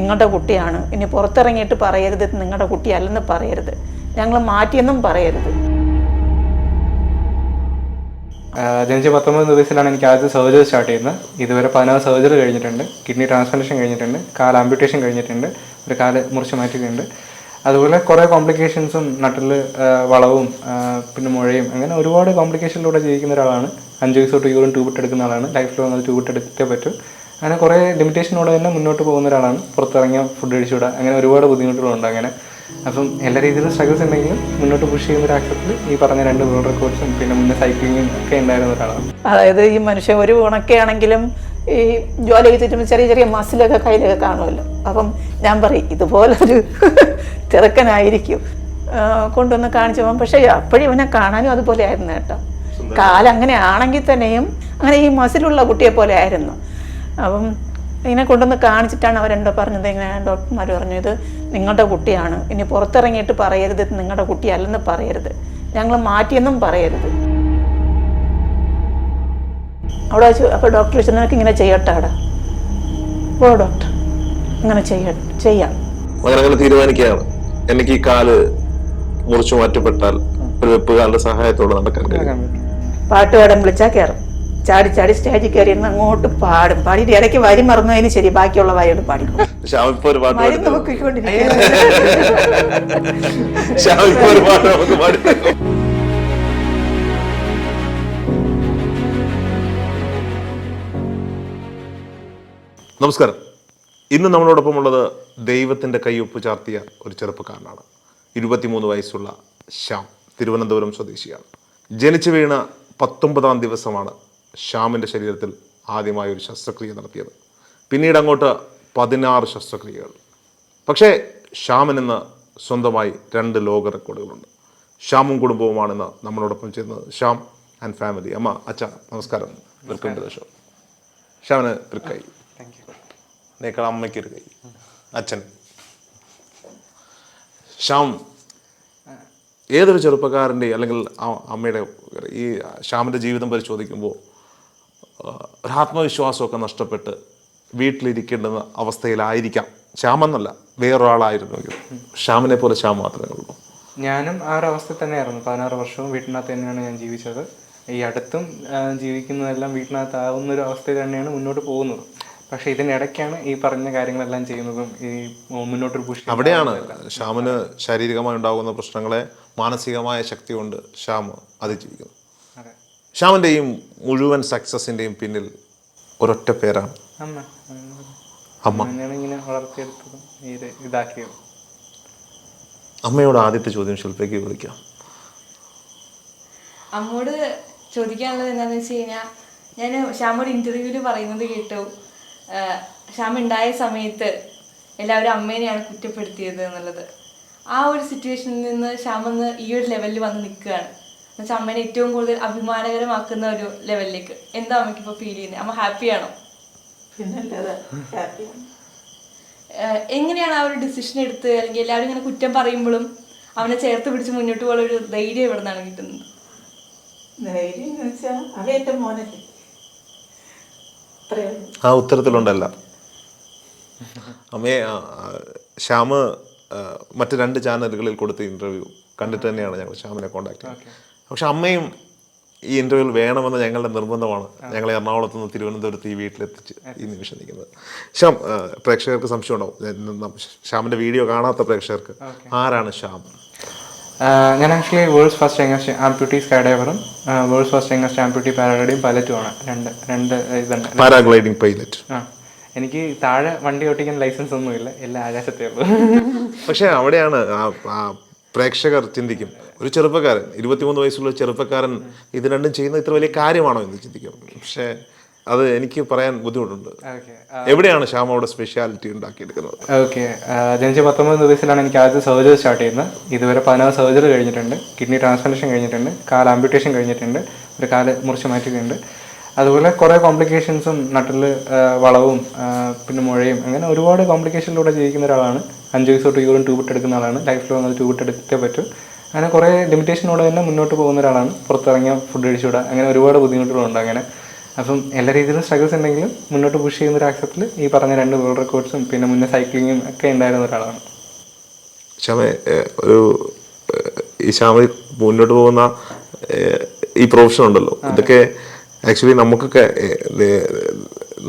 നിങ്ങളുടെ കുട്ടിയാണ്, ഇനി പുറത്തിറങ്ങിയിട്ട് പറയരുത് നിങ്ങളുടെ കുട്ടിയല്ലെന്ന് പറയരുത്, ഞങ്ങൾ മാറ്റിയെന്നും പറയരുത്. ജനിച്ച് 19 ദിവസത്തിലാണ് എനിക്ക് ആദ്യത്തെ സർജറി സ്റ്റാർട്ട് ചെയ്യുന്നത്. ഇതുവരെ 16 സർജറി കഴിഞ്ഞിട്ടുണ്ട്. കിഡ്നി ട്രാൻസ്പ്ലാന്റേഷൻ കഴിഞ്ഞിട്ടുണ്ട്, കാൽ ആംപ്യൂട്ടേഷൻ കഴിഞ്ഞിട്ടുണ്ട്, ഒരു കാല് മുറിച്ച് മാറ്റിയിട്ടുണ്ട്. അതുപോലെ കുറേ കോംപ്ലിക്കേഷൻസും നട്ടിൽ വളവും പിന്നെ മുഴയും അങ്ങനെ ഒരുപാട് കോംപ്ലിക്കേഷനിലൂടെ ജീവിക്കുന്ന ഒരാളാണ്. 5 വയസ്സ് തൊട്ട് യൂറിൻ ട്യൂബിട്ട് എടുക്കുന്ന ആളാണ്. ലൈഫ് ലോങ് അത് ട്യൂബിട്ട് എടുത്തേ പറ്റും. അങ്ങനെ കുറേ ലിമിറ്റേഷനോടെ തന്നെ മുന്നോട്ട് പോകുന്ന ഒരാളാണ്. പുറത്തിറങ്ങിയ ഫുഡ് കഴിച്ചുകൂടാ, അങ്ങനെ ഒരുപാട് ബുദ്ധിമുട്ടുകളുണ്ട്. അങ്ങനെ അപ്പം എല്ലാ രീതിയിലും സ്ട്രഗിൾസ് ഉണ്ടെങ്കിലും മുന്നോട്ട് പുഷ് ചെയ്യുന്ന ഒരു ആക്ഷത്തിൽ ഈ പറഞ്ഞ 2 വേൾഡ് റെക്കോർഡ്സും പിന്നെ മുന്നേ സൈക്ലിങ്ങും ഒക്കെ ഉണ്ടായിരുന്ന ഒരാളാണ്. അതായത് ഈ മനുഷ്യൻ ഒരു ഉണക്കയാണെങ്കിലും ഈ ജോലി ചെയ്തിട്ട് ചെറിയ ചെറിയ മസിലൊക്കെ കയ്യിലൊക്കെ കാണുമല്ലോ. അപ്പം ഞാൻ പറയും ഇതുപോലൊരു ചെറുക്കനായിരിക്കും കൊണ്ടുവന്ന് കാണിച്ചു പോകാം. പക്ഷേ അപ്പോഴും ഇവനെ കാണാനും അതുപോലെ ആയിരുന്നു കേട്ടോ. കാലങ്ങനെ ആണെങ്കിൽ തന്നെയും അങ്ങനെ ഈ മസിലുള്ള കുട്ടിയെ പോലെ ആയിരുന്നു. അപ്പം ഇങ്ങനെ കൊണ്ടുവന്ന് കാണിച്ചിട്ടാണ് അവരെന്തോ പറഞ്ഞത്. ഇങ്ങനെ ഡോക്ടർമാർ പറഞ്ഞു ഇത് നിങ്ങളുടെ കുട്ടിയാണ്, ഇനി പുറത്തിറങ്ങിയിട്ട് പറയരുത് നിങ്ങളുടെ കുട്ടിയല്ലെന്ന് പറയരുത്, ഞങ്ങൾ മാറ്റിയെന്നും പറയരുത്. അവിടെ വെച്ച് അപ്പോൾ ഡോക്ടർ വെച്ച് നിനക്ക് ഇങ്ങനെ ചെയ്യട്ടെ അവിടെ ഓ ഡോക്ടർ അങ്ങനെ ചെയ്യാം അങ്ങനെ തീരുമാനിക്കുകയാണ്. എനിക്ക് ഈ കാല് മുറിച്ചു മാറ്റപ്പെട്ടാൽ ഒരു വെപ്പുകാരുടെ സഹായത്തോടെ നടക്കാൻ കഴിയും. പാട്ടുപാടാൻ വിളിച്ചാൽ കയറും, ചാടി ചാടി സ്റ്റേജിൽ കയറി ഇരുന്ന് അങ്ങോട്ട് പാടും. പാടിയിട്ട് ഇടയ്ക്ക് വരി മറന്നതിന് ശരി ബാക്കിയുള്ള വരിയോട് പാടിക്കും. മരുന്ന് നോക്കിക്കൊണ്ടിരിക്കും. നമസ്കാരം. ഇന്ന് നമ്മളോടൊപ്പം ഉള്ളത് ദൈവത്തിന്റെ കൈയൊപ്പ് ചാർത്തിയ ഒരു ചെറുപ്പക്കാരനാണ്. 23 വയസ്സുള്ള ശ്യാം, തിരുവനന്തപുരം സ്വദേശിയാണ്. ജനിച്ചു വീണ 19-ാം ദിവസമാണ് ശ്യാമിൻ്റെ ശരീരത്തിൽ ആദ്യമായി ഒരു ശസ്ത്രക്രിയ നടത്തിയത്. പിന്നീട് അങ്ങോട്ട് 16 ശസ്ത്രക്രിയകൾ. പക്ഷേ ശ്യാമിന് സ്വന്തമായി 2 ലോക റെക്കോർഡുകളുണ്ട്. ശ്യാമും കുടുംബവുമാണ് ഇന്ന് നമ്മളോടൊപ്പം ചേർന്നത്. Shyam and family. അമ്മ, അച്ഛ, നമസ്കാരം. Welcome to the show. ശ്യാമിന് ഒരു കൈ, നേക്കാൾ അമ്മയ്ക്ക് ഒരു കൈ, അച്ഛൻ. ശ്യാം ഏതൊരു ചെറുപ്പക്കാരൻ്റെ അല്ലെങ്കിൽ അമ്മയുടെ ഈ ശ്യാമിൻ്റെ ജീവിതം പരിശോധിക്കുമ്പോൾ ഒരു ആത്മവിശ്വാസമൊക്കെ നഷ്ടപ്പെട്ട് വീട്ടിലിരിക്കേണ്ടുന്ന അവസ്ഥയിലായിരിക്കാം. ശ്യാമെന്നല്ല, വേറൊരാളായിരുന്നെങ്കിൽ. ശ്യാമിനെ പോലെ ശ്യാം മാത്രമേ ഉള്ളൂ. ഞാനും ആ ഒരു അവസ്ഥ തന്നെയായിരുന്നു. 16 വർഷവും വീട്ടിനകത്ത് തന്നെയാണ് ഞാൻ ജീവിച്ചത്. ഈ അടുത്തും ജീവിക്കുന്നതെല്ലാം വീട്ടിനകത്താവുന്നൊരു അവസ്ഥയിൽ തന്നെയാണ് മുന്നോട്ട് പോകുന്നത്. പക്ഷേ ഇതിനിടയ്ക്കാണ് ഈ പറഞ്ഞ കാര്യങ്ങളെല്ലാം ചെയ്യുന്നതും ഈ മുന്നോട്ടൊരു പുഷ്. അവിടെയാണ് ശ്യാമിന് ശാരീരികമായി ഉണ്ടാകുന്ന പ്രശ്നങ്ങളെ മാനസികമായ ശക്തി കൊണ്ട് ശ്യാം അതിജീവിക്കുന്നു. ശ്യാമിൻ്റെ ഈ മുഴുവൻ സക്സസിൻ്റെയും പിന്നിൽ ഒരൊറ്റ പേരാണ് അമ്മ. ഇങ്ങനെ വളർത്തിയെടുത്തതും ഇതാക്കിയത്. അമ്മയോട് ആദ്യത്തെ ചോദ്യം ശില്പയ്ക്ക് ചോദിക്കാം. അമ്മോട് ചോദിക്കാനുള്ളത് എന്താണെന്ന് വെച്ച് കഴിഞ്ഞാൽ, ഞാൻ ശ്യാമോട് ഇൻ്റർവ്യൂവിൽ പറയുന്നത് കേട്ടു, ശ്യാം ഉണ്ടായ സമയത്ത് എല്ലാവരും അമ്മേനെയാണ് കുറ്റപ്പെടുത്തിയത് എന്നുള്ളത്. ആ ഒരു സിറ്റുവേഷനിൽ നിന്ന് ശ്യാമെന്ന് ഈ ഒരു ലെവലിൽ വന്ന് നിൽക്കുകയാണ്. എന്നുവെച്ചാൽ അമ്മേനെ ഏറ്റവും കൂടുതൽ അഭിമാനകരമാക്കുന്ന ഒരു ലെവലിലേക്ക്. എന്താ അമ്മയ്ക്ക് ഇപ്പോൾ ഫീൽ ചെയ്യുന്നത്? അമ്മ ഹാപ്പിയാണോ? എങ്ങനെയാണ് ആ ഒരു ഡിസിഷൻ എടുത്ത്, അല്ലെങ്കിൽ എല്ലാവരും ഇങ്ങനെ കുറ്റം പറയുമ്പോഴും അവനെ ചേർത്ത് പിടിച്ച് മുന്നോട്ട് പോകാൻ ഒരു ധൈര്യം എവിടെ നിന്നാണ് കിട്ടുന്നത്? ആ ഉത്തരത്തിലുണ്ടല്ല അമ്മയെ. ശ്യാമ് മറ്റ് 2 ചാനലുകളിൽ കൊടുത്ത ഇൻ്റർവ്യൂ കണ്ടിട്ട് തന്നെയാണ് ഞങ്ങൾ ശ്യാമിനെ കോൺടാക്ട് ചെയ്തത്. പക്ഷെ അമ്മയും ഈ ഇൻ്റർവ്യൂവിൽ വേണമെന്ന് ഞങ്ങളുടെ നിർബന്ധമാണ് ഞങ്ങളെ എറണാകുളത്ത് നിന്ന് തിരുവനന്തപുരത്ത് ഈ വീട്ടിലെത്തിച്ച് ഈ നിമിഷം നിൽക്കുന്നത്. ശ്യാം, പ്രേക്ഷകർക്ക് സംശയം ഉണ്ടാവും, ശ്യാമിൻ്റെ വീഡിയോ കാണാത്ത പ്രേക്ഷകർക്ക്, ആരാണ് ശ്യാം? ഞാൻ actually world's first youngest amputee sky ഡൈവറും world's first youngest amputee paragliding പൈലറ്റുമാണ്. രണ്ട് ഇതുണ്ട്. Paragliding pilot. എനിക്ക് താഴെ വണ്ടി ഓട്ടിക്കാൻ ലൈസൻസ് ഒന്നുമില്ല, എല്ലാം ആകാശത്തേ ഉള്ളൂ. പക്ഷേ അവിടെയാണ് പ്രേക്ഷകർ ചിന്തിക്കും, ഒരു ചെറുപ്പക്കാരൻ, 23 വയസ്സുള്ള ചെറുപ്പക്കാരൻ ഇത് രണ്ടും ചെയ്യുന്നത് ഇത്ര വലിയ കാര്യമാണോ എന്ന് ചിന്തിക്കും. പക്ഷേ അത് എനിക്ക് പറയാൻ ബുദ്ധിമുട്ടുണ്ട്. എവിടെയാണ് ശ്യാം അവിടെ സ്പെഷ്യാലിറ്റി ഉണ്ടാക്കിയെടുക്കുന്നത്? ഓക്കെ, ജനിച്ച് 19 ദിവസത്തിലാണ് എനിക്ക് ആദ്യത്തെ സർജറി സ്റ്റാർട്ട് ചെയ്യുന്നത്. ഇതുവരെ 16 സർജറി കഴിഞ്ഞിട്ടുണ്ട്. കിഡ്നി ട്രാൻസ്പ്ലാന്റേഷൻ കഴിഞ്ഞിട്ടുണ്ട്, കാൽ ആംപ്യൂട്ടേഷൻ കഴിഞ്ഞിട്ടുണ്ട്, ഒരു കാല് മുറിച്ച് മാറ്റിയിട്ടുണ്ട്. അതുപോലെ കുറേ കോംപ്ലിക്കേഷൻസും നട്ടിൽ വളവും പിന്നെ മുഴയും അങ്ങനെ ഒരുപാട് കോംപ്ലിക്കേഷനിലൂടെ ജീവിക്കുന്ന ഒരാളാണ്. 5 വയസ്സ് തൊട്ട് യൂറിൻ ട്യൂബിട്ട് എടുക്കുന്ന ആളാണ്. ലൈഫ് ലോങ് അത് ട്യൂബിട്ട് എടുത്തേ പറ്റും. അങ്ങനെ കുറേ ലിമിറ്റേഷനോടെ തന്നെ മുന്നോട്ട് പോകുന്ന ഒരാളാണ്. പുറത്തിറങ്ങിയ ഫുഡ് കഴിച്ചുകൂടാ, അങ്ങനെ ഒരുപാട് ബുദ്ധിമുട്ടുകളുണ്ട്. അങ്ങനെ അപ്പം എല്ലാ രീതിയിലും സ്ട്രഗിൾസ് ഉണ്ടെങ്കിലും മുന്നോട്ട് പുഷ് ചെയ്യുന്ന ഒരു ആക്സെപ്റ്റിൽ ഈ പറഞ്ഞ 2 വേൾഡ് റെക്കോർഡ്സും പിന്നെ മുന്നേ സൈക്ലിങ്ങും ഒക്കെ ഉണ്ടായിരുന്ന ഒരാളാണ്. ശ്യാമേ, ഒരു ഈ ശ്യാമ മുന്നോട്ട് പോകുന്ന ഈ പ്രൊഫഷൻ ഉണ്ടല്ലോ, ഇതൊക്കെ ആക്ച്വലി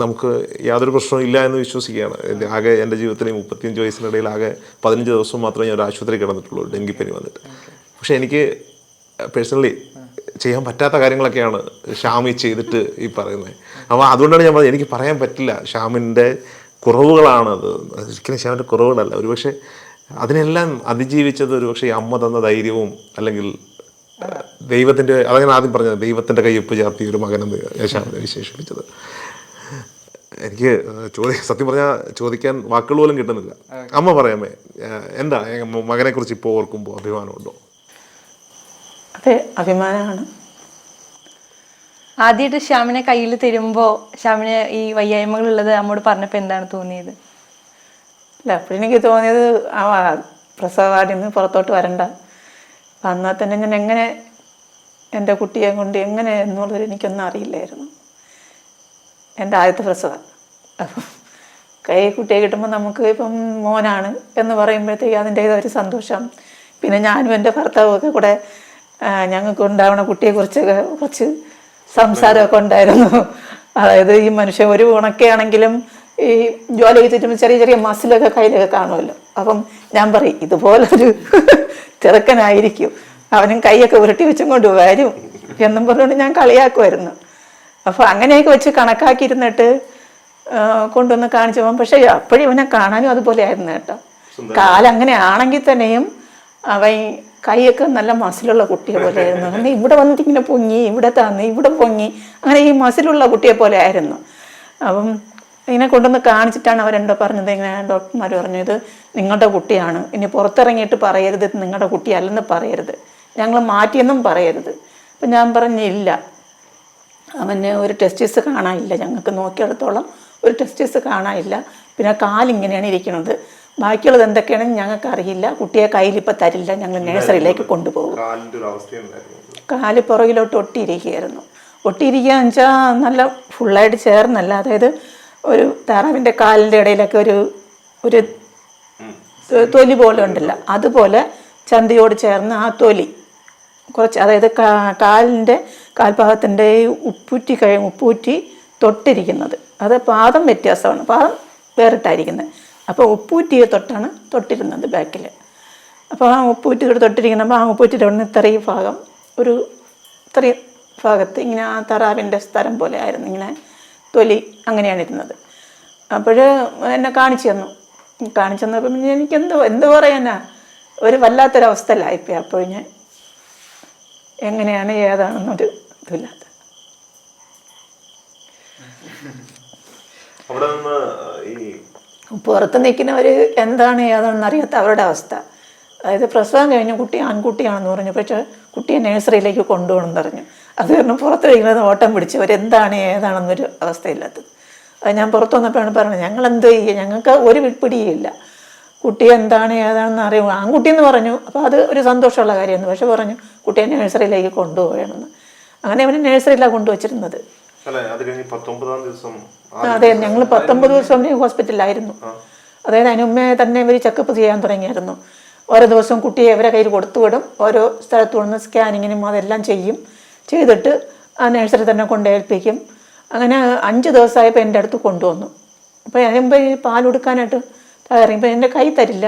നമുക്ക് യാതൊരു പ്രശ്നവും ഇല്ല എന്ന് വിശ്വസിക്കുകയാണ്. ആകെ എൻ്റെ ജീവിതത്തിൽ 35 വയസ്സിനിടയിൽ ആകെ 15 ദിവസം മാത്രമേ ഞാൻ ഒരു ആശുപത്രി കിടന്നിട്ടുള്ളൂ ഡെങ്കിപ്പനി വന്നിട്ട്. പക്ഷെ എനിക്ക് പേഴ്സണലി ചെയ്യാൻ പറ്റാത്ത കാര്യങ്ങളൊക്കെയാണ് ഷ്യാമി ചെയ്തിട്ട് ഈ പറയുന്നത്. അപ്പോൾ അതുകൊണ്ടാണ് ഞാൻ പറഞ്ഞത് എനിക്ക് പറയാൻ പറ്റില്ല ഷ്യാമിൻ്റെ കുറവുകളാണത്, ഒരിക്കലും ഷ്യാമിൻ്റെ കുറവുകളല്ല. ഒരുപക്ഷെ അതിനെല്ലാം അതിജീവിച്ചത് ഒരുപക്ഷെ ഈ അമ്മ തന്ന ധൈര്യവും അല്ലെങ്കിൽ ദൈവത്തിൻ്റെ, അതങ്ങനെ ആദ്യം പറഞ്ഞത് ദൈവത്തിൻ്റെ കയ്യൊപ്പ് ചാർത്തിയ ഒരു മകനെന്ന് ഷ്യാമിനെ വിശേഷിപ്പിച്ചത്. എനിക്ക് സത്യം പറഞ്ഞാൽ ചോദിക്കാൻ വാക്കുകൾ പോലും കിട്ടുന്നില്ല. അമ്മ പറയാമേ, എന്താ മകനെ കുറിച്ച് ഇപ്പോൾ ഓർക്കുമ്പോൾ അഭിമാനമുണ്ടോ? അതെ, അഭിമാനമാണ്. ആദ്യമായിട്ട് ശ്യാമിനെ കയ്യിൽ തരുമ്പോൾ ശ്യാമിന് ഈ വയ്യായ്മകളുള്ളത് അമ്മോട് പറഞ്ഞപ്പോൾ എന്താണ് തോന്നിയത്? അല്ല, അപ്പോഴെനിക്ക് തോന്നിയത് ആ പ്രസവ വാർഡിൽ നിന്ന് പുറത്തോട്ട് വരണ്ട, എന്നാൽ തന്നെ ഞാൻ എങ്ങനെ എൻ്റെ കുട്ടിയെ കൊണ്ട് എങ്ങനെ എന്നുള്ളത് എനിക്കൊന്നും അറിയില്ലായിരുന്നു. എൻ്റെ ആദ്യത്തെ പ്രസവം. അപ്പം കൈ കുട്ടിയെ കിട്ടുമ്പോൾ നമുക്ക് ഇപ്പം മോനാണ് എന്ന് പറയുമ്പോഴത്തേക്ക് അതിൻ്റേതൊരു സന്തോഷം. പിന്നെ ഞാനും എൻ്റെ ഭർത്താവും ഒക്കെ കൂടെ ഞങ്ങൾക്ക് ഉണ്ടാവണ കുട്ടിയെക്കുറിച്ചൊക്കെ കുറച്ച് സംസാരമൊക്കെ ഉണ്ടായിരുന്നു. അതായത് ഈ മനുഷ്യൻ ഒരു ഉണക്കയാണെങ്കിലും ഈ ജോലി ചെയ്തിട്ടുമ്പോൾ ചെറിയ ചെറിയ മസിലൊക്കെ കയ്യിലൊക്കെ കാണുമല്ലോ. അപ്പം ഞാൻ പറയും ഇതുപോലൊരു ചെറുക്കനായിരിക്കും, അവനും കൈയൊക്കെ ഉരുട്ടി വെച്ചും കൊണ്ട് വരും എന്നും പറഞ്ഞുകൊണ്ട് ഞാൻ കളിയാക്കുമായിരുന്നു. അപ്പോൾ അങ്ങനെയൊക്കെ വെച്ച് കണക്കാക്കിയിരുന്നിട്ട് കൊണ്ടുവന്ന് കാണിച്ചു പോകാം. പക്ഷേ അപ്പോഴും ഇവനെ കാണാനും അതുപോലെ ആയിരുന്നു കേട്ടോ. കാലങ്ങനെ ആണെങ്കിൽ തന്നെയും അവൻ കൈയൊക്കെ നല്ല മസിലുള്ള കുട്ടിയെ പോലെ ആയിരുന്നു. അങ്ങനെ ഇവിടെ വന്നിട്ട് ഇങ്ങനെ പൊങ്ങി, ഇവിടെ തന്ന്, ഇവിടെ പൊങ്ങി, അങ്ങനെ ഈ മസിലുള്ള കുട്ടിയെ പോലെ ആയിരുന്നു. അപ്പം ഇങ്ങനെ കൊണ്ടുവന്ന് കാണിച്ചിട്ടാണ് അവരെന്തോ പറഞ്ഞത്. ഇങ്ങനെ ഡോക്ടർമാർ പറഞ്ഞു, ഇത് നിങ്ങളുടെ കുട്ടിയാണ്, ഇനി പുറത്തിറങ്ങിയിട്ട് പറയരുത് നിങ്ങളുടെ കുട്ടിയല്ലെന്ന് പറയരുത്, ഞങ്ങൾ മാറ്റിയെന്നും പറയരുത്. അപ്പം ഞാൻ പറഞ്ഞില്ല, അവന് ഒരു ടെസ്റ്റിസ് കാണാനില്ല, ഞങ്ങൾക്ക് നോക്കിയെടുത്തോളം ഒരു ടെസ്റ്റിസ് കാണാനില്ല. പിന്നെ കാലിങ്ങനെയാണ് ഇരിക്കുന്നത്, ബാക്കിയുള്ളത് എന്തൊക്കെയാണെന്ന് ഞങ്ങൾക്ക് അറിയില്ല. കുട്ടിയെ കയ്യിലിപ്പോൾ തരില്ല, ഞങ്ങൾ നഴ്സറിയിലേക്ക് കൊണ്ടുപോകും. കാല് പുറകിലോട്ട് ഒട്ടിയിരിക്കുകയായിരുന്നു. ഒട്ടിയിരിക്കുകയെന്ന് വെച്ചാൽ നല്ല ഫുള്ളായിട്ട് ചേർന്നല്ല, അതായത് ഒരു താറാവിൻ്റെ കാലിൻ്റെ ഇടയിലൊക്കെ ഒരു തൊലി പോലെ ഉണ്ടല്ലോ, അതുപോലെ ചന്തിയോട് ചേർന്ന് ആ തൊലി കുറച്ച്, അതായത് കാലിൻ്റെ കാൽഭാഗത്തിൻ്റെ ഉപ്പൂറ്റി തൊട്ടിരിക്കുന്നത്, അത് പാദം വ്യത്യാസമാണ്, പാദം വേറിട്ടായിരിക്കുന്നത്. അപ്പോൾ ഉപ്പൂറ്റിയെ തൊട്ടാണ് തൊട്ടിരുന്നത് ബാക്കിൽ. അപ്പോൾ ആ ഉപ്പൂറ്റിയോട് തൊട്ടിരിക്കുന്നപ്പോൾ ആ ഉപ്പൂറ്റിയുടെ അവിടെ നിന്ന് ഇത്രയും ഭാഗം ഇത്രയും ഭാഗത്ത് ഇങ്ങനെ ആ താറാവിൻ്റെ സ്ഥലം പോലെ ആയിരുന്നു, ഇങ്ങനെ തൊലി അങ്ങനെയാണ് ഇരുന്നത്. അപ്പോൾ എന്നെ കാണിച്ചു തന്നപ്പോൾ പിന്നെ എനിക്ക് എന്ത് പറയാനാ, ഒരു വല്ലാത്തൊരവസ്ഥയിലായിപ്പോയി. അപ്പോൾ ഞാൻ എങ്ങനെയാണ് ഏതാണെന്നൊരു ഇതില്ലാത്ത. പുറത്ത് നിൽക്കുന്നവർ എന്താണ് ഏതാണെന്ന് അറിയാത്ത അവരുടെ അവസ്ഥ. അതായത് പ്രസവം കഴിഞ്ഞ കുട്ടി ആൺകുട്ടിയാണെന്ന് പറഞ്ഞു, പക്ഷേ കുട്ടിയെ നഴ്സറിയിലേക്ക് കൊണ്ടുപോകണമെന്ന് പറഞ്ഞു. അത് കാരണം പുറത്തിരിക്കുന്നത് ഓട്ടം പിടിച്ചവരെന്താണ് ഏതാണെന്നൊരു അവസ്ഥയില്ലാത്തത്. അത് ഞാൻ പുറത്തു വന്നപ്പോഴാണ് പറയുന്നത്, ഞങ്ങൾ എന്ത് ചെയ്യുക, ഞങ്ങൾക്ക് ഒരു പിടിയില്ല, കുട്ടി എന്താണ് ഏതാണെന്ന് അറിയുമോ. ആൺകുട്ടിയെന്ന് പറഞ്ഞു, അപ്പോൾ അത് ഒരു സന്തോഷമുള്ള കാര്യമെന്ന്. പക്ഷെ പറഞ്ഞു കുട്ടിയെ നഴ്സറിയിലേക്ക് കൊണ്ടുപോകണമെന്ന്. അങ്ങനെ അവന് നഴ്സറിയിലാണ് കൊണ്ടുവച്ചിരുന്നത്. അതെ, ഞങ്ങൾ 19 ദിവസം ഹോസ്പിറ്റലിലായിരുന്നു. അതായത് അതിനുമ്മേ തന്നെ ഇവർ ചെക്കപ്പ് ചെയ്യാൻ തുടങ്ങിയായിരുന്നു. ഓരോ ദിവസവും കുട്ടിയെ ഇവരെ കയ്യിൽ കൊടുത്തു വിടും, ഓരോ സ്ഥലത്തു നിന്ന് സ്കാനിങ്ങിനും അതെല്ലാം ചെയ്തിട്ട് ആ നഴ്സറി തന്നെ കൊണ്ടേൽപ്പിക്കും. അങ്ങനെ 5 ദിവസമായപ്പോൾ എൻ്റെ അടുത്ത് കൊണ്ടുവന്നു. അപ്പോൾ അതിനുമ്പോൾ ഈ പാൽ കൊടുക്കാനായിട്ട് ഇറങ്ങിയപ്പോൾ എൻ്റെ കൈ തരില്ല,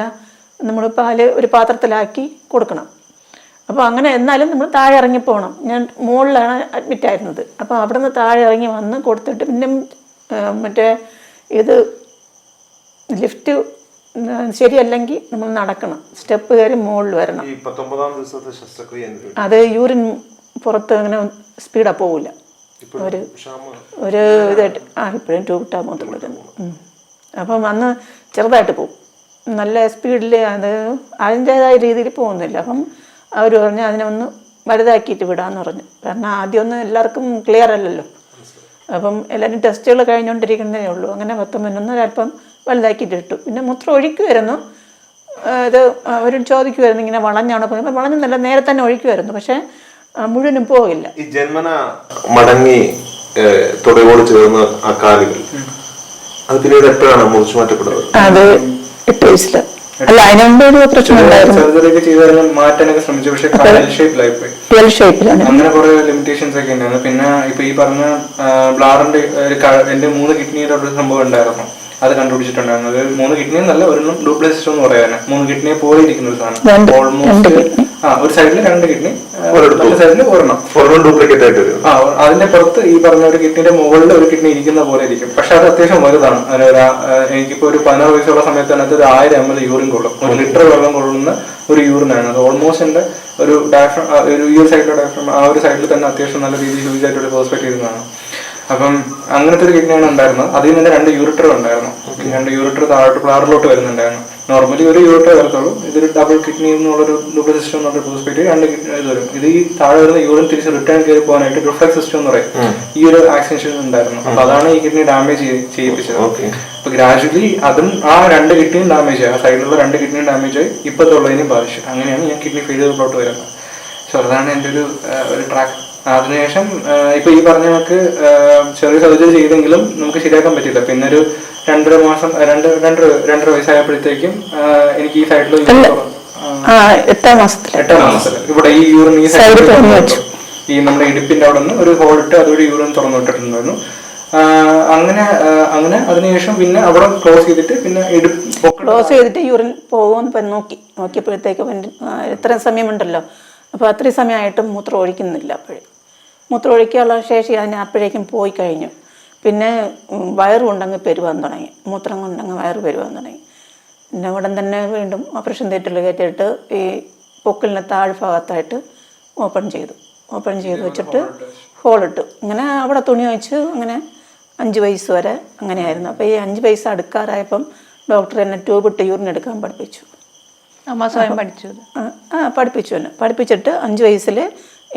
നമ്മൾ പാല് ഒരു പാത്രത്തിലാക്കി കൊടുക്കണം. അപ്പോൾ അങ്ങനെ എന്നാലും നമ്മൾ താഴെ ഇറങ്ങിപ്പോകണം. ഞാൻ മുകളിലാണ് അഡ്മിറ്റായിരുന്നത്. അപ്പോൾ അവിടെ നിന്ന് താഴെ ഇറങ്ങി വന്ന് കൊടുത്തിട്ട് പിന്നെ മറ്റേ ഇത് ലിഫ്റ്റ് ശരിയല്ലെങ്കിൽ നമ്മൾ നടക്കണം, സ്റ്റെപ്പ് കയറി മുകളിൽ വരണം. അത് യൂറിൻ പുറത്ത് അങ്ങനെ സ്പീഡാ പോവില്ല, ഒരു ഇതായിട്ട് ഇപ്പോഴും ട്യൂബ് ഇട്ടാൽ മാത്രമുള്ളത്. അപ്പം അന്ന് ചെറുതായിട്ട് പോകും, നല്ല സ്പീഡിൽ അത് അതിൻ്റേതായ രീതിയിൽ പോകുന്നില്ല. അപ്പം അവർ പറഞ്ഞു അതിനെ ഒന്ന് വലുതാക്കിയിട്ട് വിടാമെന്ന് പറഞ്ഞു. കാരണം ആദ്യമൊന്നും എല്ലാവർക്കും ക്ലിയർ അല്ലല്ലോ. അപ്പം എല്ലാവരും ടെസ്റ്റുകൾ കഴിഞ്ഞുകൊണ്ടിരിക്കുന്നതേ ഉള്ളൂ. അങ്ങനെ 19 ഒരല്പം വലുതാക്കിയിട്ട് ഇട്ടു. പിന്നെ മൂത്രം ഒഴിക്കുമായിരുന്നു. ഇത് അവർ ചോദിക്കുമായിരുന്നു ഇങ്ങനെ വളഞ്ഞാണോ പോകുന്നത്. വളഞ്ഞെന്നല്ല, നേരെ തന്നെ ഒഴിക്കുമായിരുന്നു, പക്ഷേ മുഴുവനും പോകില്ല. ഈ ജന്മന മടങ്ങി തുടയോട് ചേർന്ന് ആ കാലുകൾ അത് പിന്നീട് എപ്പോഴാണ് മുറിച്ചു മാറ്റപ്പെടുന്നത്? അത് 8 വയസ്സില്. അല്ല, അതിന് മുമ്പ് ഒരു പ്രശ്നം ഉണ്ടായിരുന്നു. സർജറി ഒക്കെ ചെയ്ത് മാറ്റാനൊക്കെ ശ്രമിച്ചു, പക്ഷെ എൽ ഷേപ്പിലായി പോയി. എൽ ഷേപ്പിലാണ്. അങ്ങനെ കുറെ ലിമിറ്റേഷൻസ് ഒക്കെ ഉണ്ടായിരുന്നു. പിന്നെ ഇപ്പൊ ഈ പറഞ്ഞ ബ്ലാഡറിന്റെ എന്റെ 3 കിഡ്നിയുടെ ഒരു സംഭവം ഉണ്ടായിരുന്നു, അത് കണ്ടുപിടിച്ചിട്ടുണ്ടായിരുന്നു. അത് 3 കിഡ്നി എന്നല്ല, ഒരെണ്ണം ഡ്യൂപ്ലക്സ് സിസ്റ്റം എന്ന് പറയാൻ 3 കിഡ്നിയെ പോലെ ഇരിക്കുന്ന ഒരു സാധനം. ഓൾമോസ്റ്റ് ഒരു സൈഡിൽ 2 കിഡ്നി, മറ്റേ സൈഡിൽ ഒരെണ്ണം ഡ്യൂപ്ലിക്കേറ്റ് ആയിട്ട് വരും. അതിന്റെ പുറത്ത് ഈ പറഞ്ഞ ഒരു കിഡ്നിയുടെ മുകളിൽ ഒരു കിഡ്നി ഇരിക്കുന്ന പോലെ ഇരിക്കും. പക്ഷെ അത് അത്യാവശ്യം വലുതാണ്. എനിക്കിപ്പോ ഒരു 16 വയസ്സുള്ള സമയത്ത് അതിനകത്ത് ഒരു 1000 ml യൂറിൻ കൊള്ളും. 1 ലിറ്റർ വെള്ളം കൊള്ളുന്ന ഒരു യൂറിനാണ് അത്. ഓൾമോസ്റ്റ് എന്റെ ഒരു ഡയഫ്രം, ഒരു ഈ ഒരു സൈഡിലെ ഡയഫ്രം, ആ ഒരു സൈഡിൽ തന്നെ അത്യാവശ്യം നല്ല രീതിയിൽ ഹ്യൂജ് ആയിട്ട് ഒരു പെർസ്പെക്റ്റീവ് ഇരുന്നതാണ്. അപ്പം അങ്ങനത്തെ ഒരു കിഡ്നിയാണ് ഉണ്ടായിരുന്നത്. അതിൽ നിന്ന് 2 യൂറിറ്റർ ഉണ്ടായിരുന്നു. 2 യൂറിറ്റർ താഴോട്ട് ബ്ലാഡറിലോട്ട് വരുന്നുണ്ടായിരുന്നു. നോർമലി ഒരു യൂറിറ്റർ വരത്തുള്ളൂ. ഇതൊരു ഡബിൾ കിഡ്നി എന്നുള്ളൊരു ഡബിൾ സിസ്റ്റം എന്നുള്ള പെർസ്പെക്റ്റീവ് 2 കിഡ്നി ഇത് വരും. ഇത് ഈ താഴെ വരുന്ന യൂറിൻ തിരിച്ച് റിട്ടേൺ കയറി പോകാനായിട്ട് റിഫ്ലക്സ് സിസ്റ്റം എന്ന് പറയും. ഈ ഒരു ആക്സിഡൻഷൻ ഉണ്ടായിരുന്നു. അപ്പൊ അതാണ് ഈ കിഡ്നി ഡാമേജ് ചെയ്യിപ്പിച്ചത്. അപ്പൊ ഗ്രാജുവലി അതും ആ 2 കിഡ്നിയും ഡാമേജ് ആയി, ആ സൈഡിലുള്ള 2 കിഡ്നിയും ഡാമേജ് ആയി ഇപ്പത്തുള്ളതിനും ബാധിച്ചു. അങ്ങനെയാണ് ഞാൻ കിഡ്നി ഫെയിലിയറിലോട്ട് വരുന്നത്. സോ അതാണ് എൻ്റെ ഒരു ട്രാക്ക്. അതിനുശേഷം ഇപ്പൊ ഈ പറഞ്ഞ നമുക്ക് ചെറിയ സർജറി ചെയ്തെങ്കിലും നമുക്ക് ശരിയാക്കാൻ പറ്റില്ല. പിന്നെ ഒരു 2.5 വയസ്സായപ്പോഴത്തേക്കും എനിക്ക് ഈ സൈഡിൽ 8 മാസത്തിൽ ഇവിടെ ഈ യൂറിൻ ഈ സൈഡിൽ ഈ നമ്മുടെ ഇടുപ്പിന്റെ അവിടെ നിന്ന് ഒരു ഹോൾ ഇട്ട് അതുവഴി യൂറിൻ തുറന്നു വിട്ടിട്ടുണ്ടായിരുന്നു. അങ്ങനെ അതിനുശേഷം പിന്നെ അവിടെ ക്ലോസ് ചെയ്തിട്ട് യൂറിൻ പോകുമെന്ന് നോക്കിയപ്പോഴത്തേക്ക് ഇത്രയും സമയമുണ്ടല്ലോ, അപ്പോൾ അത്രയും സമയമായിട്ടും മൂത്രം ഒഴിക്കുന്നില്ല. മൂത്രം ഒഴിക്കാനുള്ള ശേഷി അതിന് അപ്പോഴേക്കും പോയി കഴിഞ്ഞു. പിന്നെ വയറ് കൊണ്ടങ്ങ് പെരുവാൻ തുടങ്ങി, മൂത്രം കൊണ്ടങ്ങ് വയറ് പെരുവാൻ തുടങ്ങി. പിന്നെ ഉടൻ തന്നെ വീണ്ടും ഓപ്പറേഷൻ തിയേറ്ററിൽ കയറ്റിയിട്ട് ഈ പൊക്കിളിന് താഴ്ഭാഗത്തായിട്ട് ഓപ്പൺ ചെയ്ത് വെച്ചിട്ട് ഹോളിട്ടു. ഇങ്ങനെ അവിടെ തുണി വെച്ച് അങ്ങനെ 5 വയസ്സ് വരെ അങ്ങനെയായിരുന്നു. അപ്പോൾ ഈ 5 വയസ്സ് അടുക്കാറായപ്പം ഡോക്ടർ എന്നെ ട്യൂബിട്ട് യൂറിൻ എടുക്കാൻ പഠിപ്പിച്ചു. അമ്മ സ്വയം പഠിച്ചു? പഠിപ്പിച്ചു എന്നെ. പഠിപ്പിച്ചിട്ട് 5 വയസ്സിൽ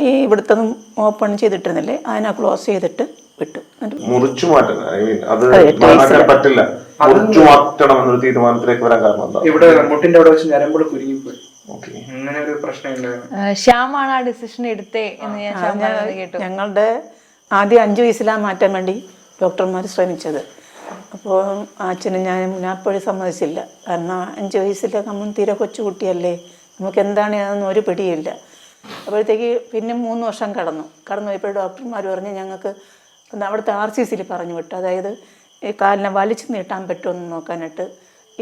ഈ ഇവിടുത്തതും ഓപ്പൺ ചെയ്തിട്ടിരുന്നില്ലേ, അതിനെ ക്ലോസ് ചെയ്തിട്ട് വിട്ടു. മുറിച്ചു മാറ്റാൻ പറ്റില്ല, മുറിച്ചു മാറ്റണം എന്നൊരു തീരുമാനത്തിലേക്ക് വരാൻ കാരണം ഇവിടെ മുട്ടിന്റെ അവിടെ വെച്ച് ഞരമ്പുകൾ കുരുങ്ങിപ്പോയി. അങ്ങനെ ഒരു പ്രശ്നം. ശ്യാമാണ് ആ ഡിസിഷൻ എടുത്തേ എന്ന് ഞാൻ കേട്ടു. ഞങ്ങളുടെ ആദ്യം 5 വയസ്സിലാണ് മാറ്റാൻ വേണ്ടി ഡോക്ടർമാർ ശ്രമിച്ചത്. അപ്പോൾ അച്ഛനും ഞാൻ അപ്പോഴും സമ്മതിച്ചില്ല. കാരണം 5 വയസ്സിൽ നമ്മൾ തീരെ കൊച്ചുകുട്ടിയല്ലേ, നമുക്ക് എന്താണ് അതൊന്നും ഒരു പിടിയില്ല. അപ്പോഴത്തേക്ക് പിന്നെ 3 വർഷം കടന്നു പോയപ്പോൾ ഡോക്ടർമാർ പറഞ്ഞ് ഞങ്ങൾക്ക് അവിടുത്തെ RCCയിൽ പറഞ്ഞു വിട്ടു. അതായത് ഈ കാലിനെ വലിച്ചു നീട്ടാൻ പറ്റുമെന്ന് നോക്കാനായിട്ട്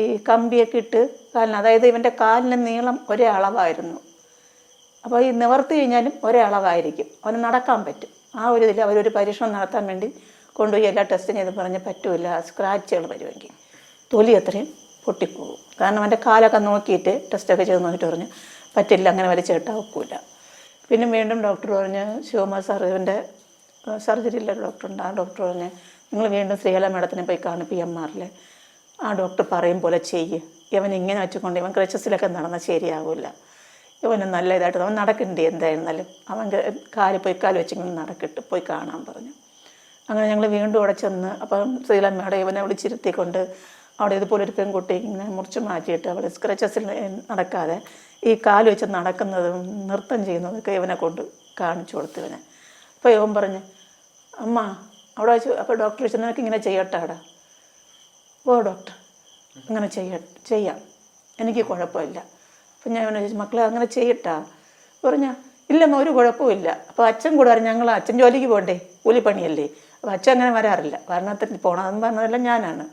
ഈ കമ്പിയൊക്കെ ഇട്ട് കാലിന്, അതായത് ഇവൻ്റെ കാലിന് നീളം ഒരേ അളവായിരുന്നു. അപ്പോൾ ഈ നിവർത്തി കഴിഞ്ഞാലും ഒരേ അളവായിരിക്കും, അവന് നടക്കാൻ പറ്റും. ആ ഒരു ഇതിൽ അവരൊരു പരീക്ഷണം നടത്താൻ വേണ്ടി കൊണ്ടുപോയി എല്ലാ ടെസ്റ്റും ചെയ്ത് പറഞ്ഞ് പറ്റൂല, സ്ക്രാച്ചുകൾ വരുമെങ്കിൽ തൊലി അത്രയും പൊട്ടിപ്പോകും. കാരണം അവൻ്റെ കാലൊക്കെ നോക്കിയിട്ട് ടെസ്റ്റൊക്കെ ചെയ്ത് നോക്കിയിട്ട് പറഞ്ഞ് പറ്റില്ല, അങ്ങനെ വലിച്ചു കെട്ടാൻ ഒക്കില്ല. പിന്നെ വീണ്ടും ഡോക്ടർ പറഞ്ഞ്, ശിവകുമാർ സാർ ഇവൻ്റെ സർജറിയിലെ ഡോക്ടറുണ്ട്, ആ ഡോക്ടർ പറഞ്ഞ് നിങ്ങൾ വീണ്ടും ശ്രീകല മേഡത്തിനെ പോയി കാണും PMRൽ. ആ ഡോക്ടർ പറയും പോലെ ചെയ്യ്, ഇവൻ ഇങ്ങനെ വെച്ചുകൊണ്ട് ഇവൻ ക്രച്ചസിലൊക്കെ നടന്നാൽ ശരിയാകില്ല, ഇവന് നല്ല ഇതായിട്ട് അവൻ നടക്കണ്ടേ എന്തായിരുന്നാലും, അവൻ കാല് വെച്ചിങ്ങനെ നടക്കിട്ട് പോയി കാണാൻ പറഞ്ഞു. അങ്ങനെ ഞങ്ങൾ വീണ്ടും അവിടെ ചെന്ന് അപ്പം ശ്രീകല മേഡം ഇവനെ വിളിച്ചിരുത്തിക്കൊണ്ട് അവിടെ ഇതുപോലെ ഒരു പെൺകുട്ടി ഇങ്ങനെ മുറിച്ച് മാറ്റിയിട്ട് അവിടെ സ്ക്രച്ചസിൽ നടക്കാതെ ഈ കാല് വെച്ച് നടക്കുന്നതും നൃത്തം ചെയ്യുന്നതൊക്കെ ഇവനെ കൊണ്ട് കാണിച്ചു കൊടുത്തു ഇവനെ. അപ്പോൾ ഇവൻ പറഞ്ഞു, അമ്മ അവിടെ വെച്ച്, അപ്പോൾ ഡോക്ടർ വെച്ച് നിനക്ക് ഇങ്ങനെ ചെയ്യട്ടാടാ. ഓ ഡോക്ടർ അങ്ങനെ ചെയ്യാം, എനിക്ക് കുഴപ്പമില്ല. അപ്പം ഞാൻ ഇവനെ ചോദിച്ചു, മക്കളെ അങ്ങനെ ചെയ്യട്ടാ? പറഞ്ഞാൽ ഇല്ലെന്ന് ഒരു കുഴപ്പമില്ല. അപ്പോൾ അച്ഛൻ കൂടെ പറഞ്ഞു, ഞങ്ങൾ അച്ഛൻ ജോലിക്ക് പോകണ്ടേ, കൂലിപ്പണിയല്ലേ, അപ്പോൾ അച്ഛൻ അങ്ങനെ വരാറില്ല, ഭരണത്തിന് പോകണമെന്ന് പറഞ്ഞതല്ല ഞാനാണ്.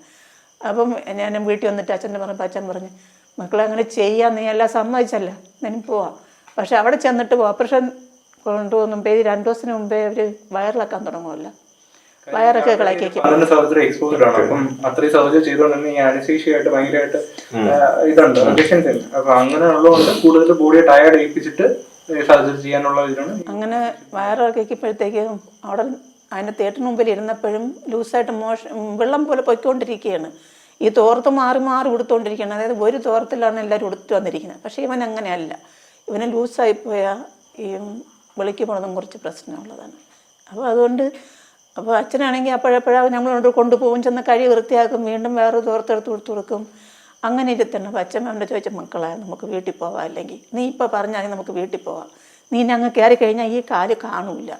അപ്പം ഞാൻ വീട്ടിൽ വന്നിട്ട് അച്ഛൻ്റെ പറഞ്ഞപ്പോൾ അച്ഛൻ പറഞ്ഞു, മക്കളെ അങ്ങനെ ചെയ്യാൻ നീ എല്ലാം സമ്മതിച്ചല്ല, നിനക്ക് പോവാം. പക്ഷെ അവിടെ ചെന്നിട്ട് ഓപ്പറേഷൻ കൊണ്ടുപോകും 2 ദിവസത്തിന് മുമ്പേ അവർ വയറിളക്കാൻ തുടങ്ങുമല്ലോ, വയറൊക്കെ കളക്കിക്കും. സർജറി എക്സ്പോസ്ഡ് ആണ്. അപ്പം അത്രയും സർജറി ചെയ്തുകൊണ്ട് തന്നെ ഈ അനസ്തീഷ്യയായിട്ട് ഭയങ്കരമായിട്ട് ഇതുണ്ട്, അഡിക്ഷൻസ് ഉണ്ട്. അപ്പൊ അങ്ങനെ ഉള്ളതുകൊണ്ട് കൂടുതൽ ബോഡിയെ ടയർഡ് ഏൽപ്പിച്ചിട്ട് സർജറി ചെയ്യാനുള്ള ഇതിലാണ്. അങ്ങനെ വയറിളക്കിയപ്പോഴത്തേക്കും അവിടെ അതിൻ്റെ തിയേറ്ററിന് മുമ്പിൽ ഇരുന്നപ്പോഴും ലൂസായിട്ട് വെള്ളം പോലെ പൊയ്ക്കൊണ്ടിരിക്കുകയാണ്. ഈ തോർത്ത് മാറി ഉടുത്തുകൊണ്ടിരിക്കുകയാണ്. അതായത് ഒരു തോർത്തിലാണ് എല്ലാവരും ഉടുത്ത് വന്നിരിക്കുന്നത്. പക്ഷേ ഇവൻ അങ്ങനെയല്ല, ഇവന് ലൂസായിപ്പോയാൽ ഈ വെളിക്ക് പോണതും കുറച്ച് പ്രശ്നമുള്ളതാണ്. അപ്പോൾ അതുകൊണ്ട് അപ്പോൾ അച്ഛനാണെങ്കിൽ അപ്പോഴപ്പോഴും നമ്മളോട് കൊണ്ടുപോകും, ചെന്ന് കഴി വൃത്തിയാക്കും, വീണ്ടും വേറെ തോർത്തെടുത്ത് കൊടുക്കും, അങ്ങനെ ഇരുത്തണം. അപ്പോൾ അച്ഛൻ അവൻ്റെ ചോദിച്ച, മക്കളെ നമുക്ക് വീട്ടിൽ പോവാം, അല്ലെങ്കിൽ നീ ഇപ്പോൾ പറഞ്ഞാൽ നമുക്ക് വീട്ടിൽ പോവാം, നീ അങ്ങ് കയറി കഴിഞ്ഞാൽ ഈ കാല് കാണൂല,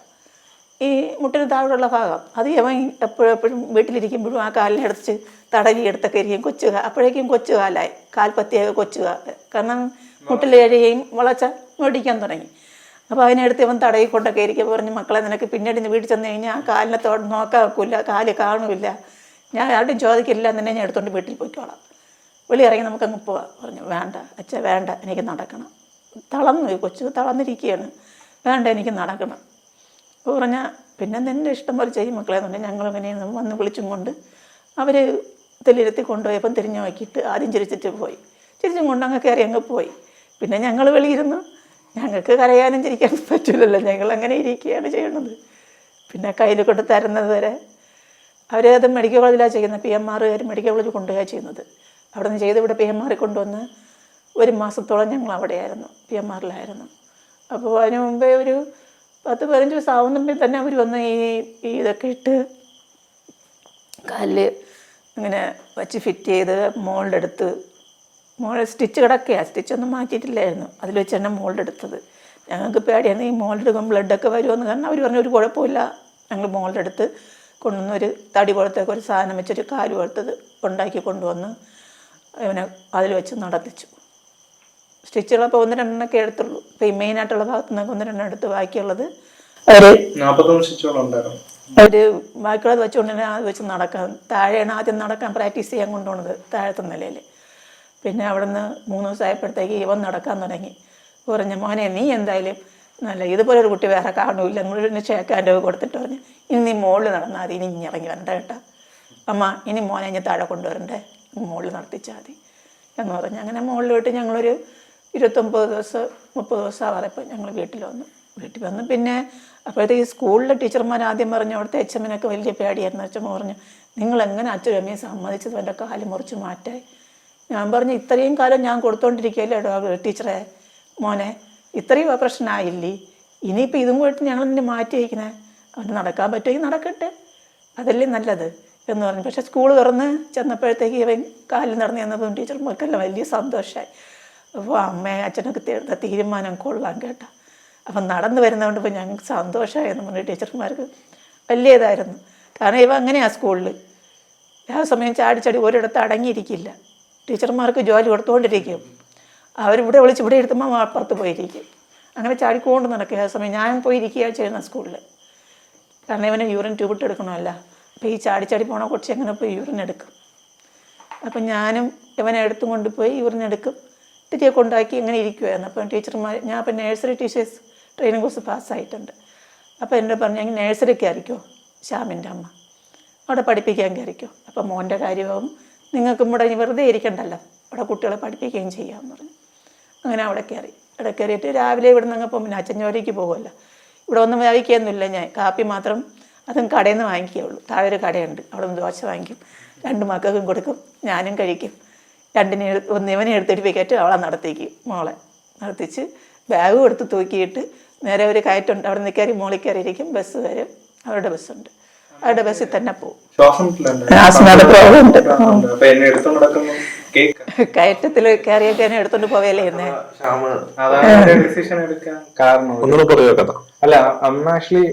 ഈ മുട്ടിന് താഴെയുള്ള ഭാഗം അത് ഇവൻ എപ്പോഴും വീട്ടിലിരിക്കുമ്പോഴും ആ കാലിനെ എടുത്ത് തടവി എടുത്തൊക്കെ ഇരിക്കും അപ്പോഴേക്കും കൊച്ചു കാലായി കാൽപ്പത്തിയൊക്കെ കാരണം മുട്ടിൽ എഴുകയും വളച്ച മേടിക്കാൻ തുടങ്ങി. അപ്പോൾ അതിനെടുത്ത് ഇവൻ തടവി കൊണ്ടൊക്കെ ഇരിക്കുക. പറഞ്ഞ് മക്കളെ നിനക്ക് പിന്നീട് വീട്ടിൽ ചെന്ന് കഴിഞ്ഞാൽ ആ കാലിനെ നോക്കാൻ വെക്കില്ല, കാല് കാണില്ല, ഞാൻ ആരുടെയും ചോദിക്കില്ല, നിന്നെ ഞാൻ എടുത്തുകൊണ്ട് വീട്ടിൽ പോയിക്കോളാം, വെളി ഇറങ്ങി നമുക്കങ്ങ് പോവാം. പറഞ്ഞു വേണ്ട അച്ഛ വേണ്ട, എനിക്ക് നടക്കണം. കൊച്ചു തളർന്നിരിക്കുകയാണ്, വേണ്ട എനിക്ക് നടക്കണം. അപ്പോൾ പറഞ്ഞാൽ പിന്നെ നിൻ്റെ ഇഷ്ടം പോലെ ചെയ്യും മക്കളെ എന്നുണ്ടെങ്കിൽ ഞങ്ങളിങ്ങനെ വന്ന് വിളിച്ചും കൊണ്ട് അവർ തെല്ലിരുത്തി കൊണ്ടുപോയപ്പം തിരിഞ്ഞു നോക്കിയിട്ട് ആദ്യം ചിരിച്ചിട്ട് പോയി. ചിരിച്ചും കൊണ്ട് അങ്ങ് കയറി അങ്ങ് പോയി. പിന്നെ ഞങ്ങൾ വെളിയിരുന്നു, ഞങ്ങൾക്ക് കരയാനും ചിരിക്കാനും പറ്റില്ലല്ലോ, ഞങ്ങളങ്ങനെ ഇരിക്കുകയാണ് ചെയ്യണത്. പിന്നെ കയ്യിൽ കൊണ്ട് തരുന്നത് വരെ അവരത് മെഡിക്കൽ കോളേജിലാണ് ചെയ്യുന്നത്, PMR മെഡിക്കൽ കോളേജ് കൊണ്ടുപോയാണ് ചെയ്യുന്നത്. അവിടെ നിന്ന് ചെയ്ത് ഇവിടെ PMR കൊണ്ടുവന്ന് 1 മാസത്തോളം ഞങ്ങൾ അവിടെയായിരുന്നു, PMRലായിരുന്നു. അപ്പോൾ അതിന് മുമ്പേ ഒരു 10-15 ദിവസം ആവുന്നുമ്പോൾ തന്നെ അവർ വന്ന് ഈ ഇതൊക്കെ ഇട്ട് കാലിൽ ഇങ്ങനെ വച്ച് ഫിറ്റ് ചെയ്ത് മോൾഡെടുത്ത് സ്റ്റിച്ച് കിടക്കുകയാണ്, സ്റ്റിച്ചൊന്നും മാറ്റിയിട്ടില്ലായിരുന്നു, അതിൽ വെച്ച് തന്നെ മോൾഡെടുത്തത്. ഞങ്ങൾക്ക് പേടിയാണ് ഈ മോൾഡെടുക്കുമ്പോൾ ബ്ലഡൊക്കെ വരുമെന്ന്. കാരണം അവർ പറഞ്ഞു ഒരു കുഴപ്പമില്ല. ഞങ്ങൾ മോൾഡെടുത്ത് കൊണ്ടുവന്ന് ഒരു തടി പോലത്തേക്ക് ഒരു സാധനം വെച്ചൊരു കാല് പോലത്തത് ഉണ്ടാക്കി കൊണ്ടുവന്ന് ഇവനെ അതിൽ വെച്ച് നടത്തിച്ചു. സ്റ്റിച്ചുകളപ്പോൾ 1-2 എടുത്തുള്ളൂ. ഇപ്പോൾ ഈ മെയിനായിട്ടുള്ള ഭാഗത്തു നിന്നൊക്കെ 1-2 എടുത്ത് ബാക്കിയുള്ളത് അവർ ബാക്കിയുള്ളത് വെച്ചുകൊണ്ട് തന്നെ അത് വെച്ച് നടക്കാൻ താഴെയാണ് ആദ്യം നടക്കാൻ പ്രാക്ടീസ് ചെയ്യാൻ കൊണ്ടുപോകുന്നത്, താഴത്തെ നിലയിൽ. പിന്നെ അവിടെ നിന്ന് 3 ദിവസമായപ്പോഴത്തേക്ക് ഇവൻ നടക്കാൻ തുടങ്ങി. പറഞ്ഞ മോനെ നീ എന്തായാലും നല്ല ഇതുപോലെ ഒരു കുട്ടി വേറെ കാണൂല്ല, മുഴുവൻ ചേക്കാൻ്റെ കൊടുത്തിട്ട് പറഞ്ഞ് ഇനി നീ മുകളിൽ നടന്നാൽ മതി, ഇനി ഇറങ്ങി വരണ്ട കേട്ടോ അമ്മ, ഇനി മോനെ ഇനി താഴെ കൊണ്ടുവരണ്ടേ, മുകളിൽ നടത്തിച്ചാൽ മതി എന്ന് പറഞ്ഞ് അങ്ങനെ മുകളിൽ വിട്ട് ഞങ്ങളൊരു 29 ദിവസം 30 ദിവസം ആവാറപ്പോൾ ഞങ്ങൾ വീട്ടിൽ വന്നു. പിന്നെ അപ്പോഴത്തേക്ക് സ്കൂളിലെ ടീച്ചർമാർ ആദ്യം പറഞ്ഞു, അവിടുത്തെ HM-നൊക്കെ വലിയ പേടിയായിരുന്നു. HM പറഞ്ഞു നിങ്ങളെങ്ങനെ അച്ഛനും അമ്മയും സമ്മതിച്ചത് എൻ്റെ കാല് മുറിച്ച് മാറ്റായി. ഞാൻ പറഞ്ഞു ഇത്രയും കാലം ഞാൻ കൊടുത്തോണ്ടിരിക്കുകയല്ലേ ടീച്ചറെ, മോനെ ഇത്രയും പ്രശ്നമായില്ലേ, ഇനിയിപ്പോൾ ഇതും കൂടി ഞങ്ങൾ നിന്നെ മാറ്റി വയ്ക്കണേ, അവന് നടക്കാൻ പറ്റുമെങ്കിൽ നടക്കട്ടെ, അതല്ലേ നല്ലത് എന്ന് പറഞ്ഞു. പക്ഷേ സ്കൂൾ തുറന്ന് ചെന്നപ്പോഴത്തേക്ക് ഇവൻ കാലിൽ നടന്ന് ചെന്നപ്പോൾ ടീച്ചർമാർക്കെല്ലാം വലിയ സന്തോഷമായി. അപ്പോൾ അമ്മയും അച്ഛനൊക്കെ എടുത്ത തീരുമാനം കൊള്ളാം കേട്ടോ. അപ്പം നടന്നു വരുന്നതുകൊണ്ട് ഇപ്പോൾ ഞങ്ങൾക്ക് സന്തോഷമായെന്ന് പറഞ്ഞു. ടീച്ചർമാർക്ക് വലിയ ഇതായിരുന്നു. കാരണം ഇവ അങ്ങനെയാണ് സ്കൂളിൽ ആ സമയം ചാടി ഒരിടത്ത് അടങ്ങിയിരിക്കില്ല, ടീച്ചർമാർക്ക് ജോലി കൊടുത്തുകൊണ്ടിരിക്കും. അവരിവിടെ വിളിച്ച് ഇവിടെ എടുത്തുമ്പോൾ അപ്പുറത്ത് പോയിരിക്കും, അങ്ങനെ ചാടിക്കൊണ്ട് നടക്കുക. ആ സമയം ഞാൻ പോയിരിക്കുകയാണ് ചെയ്യുന്ന സ്കൂളിൽ. കാരണം ഇവന് യൂറിൻ ട്യൂബിട്ട് എടുക്കണമല്ല. അപ്പോൾ ഈ ചാടി പോണ കൊച്ചി അങ്ങനെ പോയി യൂറിൻ എടുക്കും. അപ്പം ഞാനും ഇവനെ എടുത്തും കൊണ്ടുപോയി യൂറിൻ എടുക്കും, തിരികെ കൊണ്ടാക്കി ഇങ്ങനെ ഇരിക്കുമായിരുന്നു. അപ്പം ടീച്ചർമാർ ഞാൻ അപ്പം നേഴ്സറി ടീച്ചേഴ്സ് ട്രെയിനിങ് കോഴ്സ് പാസ്സായിട്ടുണ്ട്. അപ്പോൾ എൻ്റെ പറഞ്ഞു ഞങ്ങൾ നേഴ്സറി കയറിക്കോ, ശ്യാമിൻ്റെ അമ്മ അവിടെ പഠിപ്പിക്കാൻ കയറിക്കോ, അപ്പം മോൻ്റെ കാര്യവും നിങ്ങൾക്കും ഇവിടെ വെറുതെ ഇരിക്കണ്ടല്ലോ, അവിടെ കുട്ടികളെ പഠിപ്പിക്കുകയും ചെയ്യാമെന്ന് പറഞ്ഞു. അങ്ങനെ അവിടെ കയറിയിട്ട് രാവിലെ ഇവിടെ നിന്ന് അങ്ങ് പിന്നെ അച്ഛൻ ജോലിക്ക് പോകുമല്ലോ, ഇവിടെ ഒന്നും വാങ്ങിക്കുകയൊന്നുമില്ല ഞാൻ, കാപ്പി മാത്രം അതും കടയിൽ നിന്ന് വാങ്ങിക്കുകയുള്ളൂ. താഴെ ഒരു കടയുണ്ട്, അവിടെ നിന്ന് ദോശ വാങ്ങിക്കും, 2 മക്കൾക്കും കൊടുക്കും, ഞാനും കഴിക്കും. ഇവനെ എടുത്തിട്ട് വിക്കറ്റ് അവളെ നടത്തിക്കും, മോളെ നടത്തിച്ച് ബാഗ് കൊടുത്ത് തൂക്കിയിട്ട് നേരെ ഒരു കയറ്റുണ്ട്, അവിടെ നിന്ന് കയറി മോളിൽ കയറിയിരിക്കും, ബസ് വരും, അവരുടെ ബസ്സുണ്ട്, അവരുടെ ബസ്സിൽ തന്നെ പോകും. കയറ്റത്തിൽ കയറിയൊക്കെ എന്നെ എടുത്തോണ്ട് പോവല്ലേ എന്നെ. അല്ല അമ്മ ആക്ച്വലി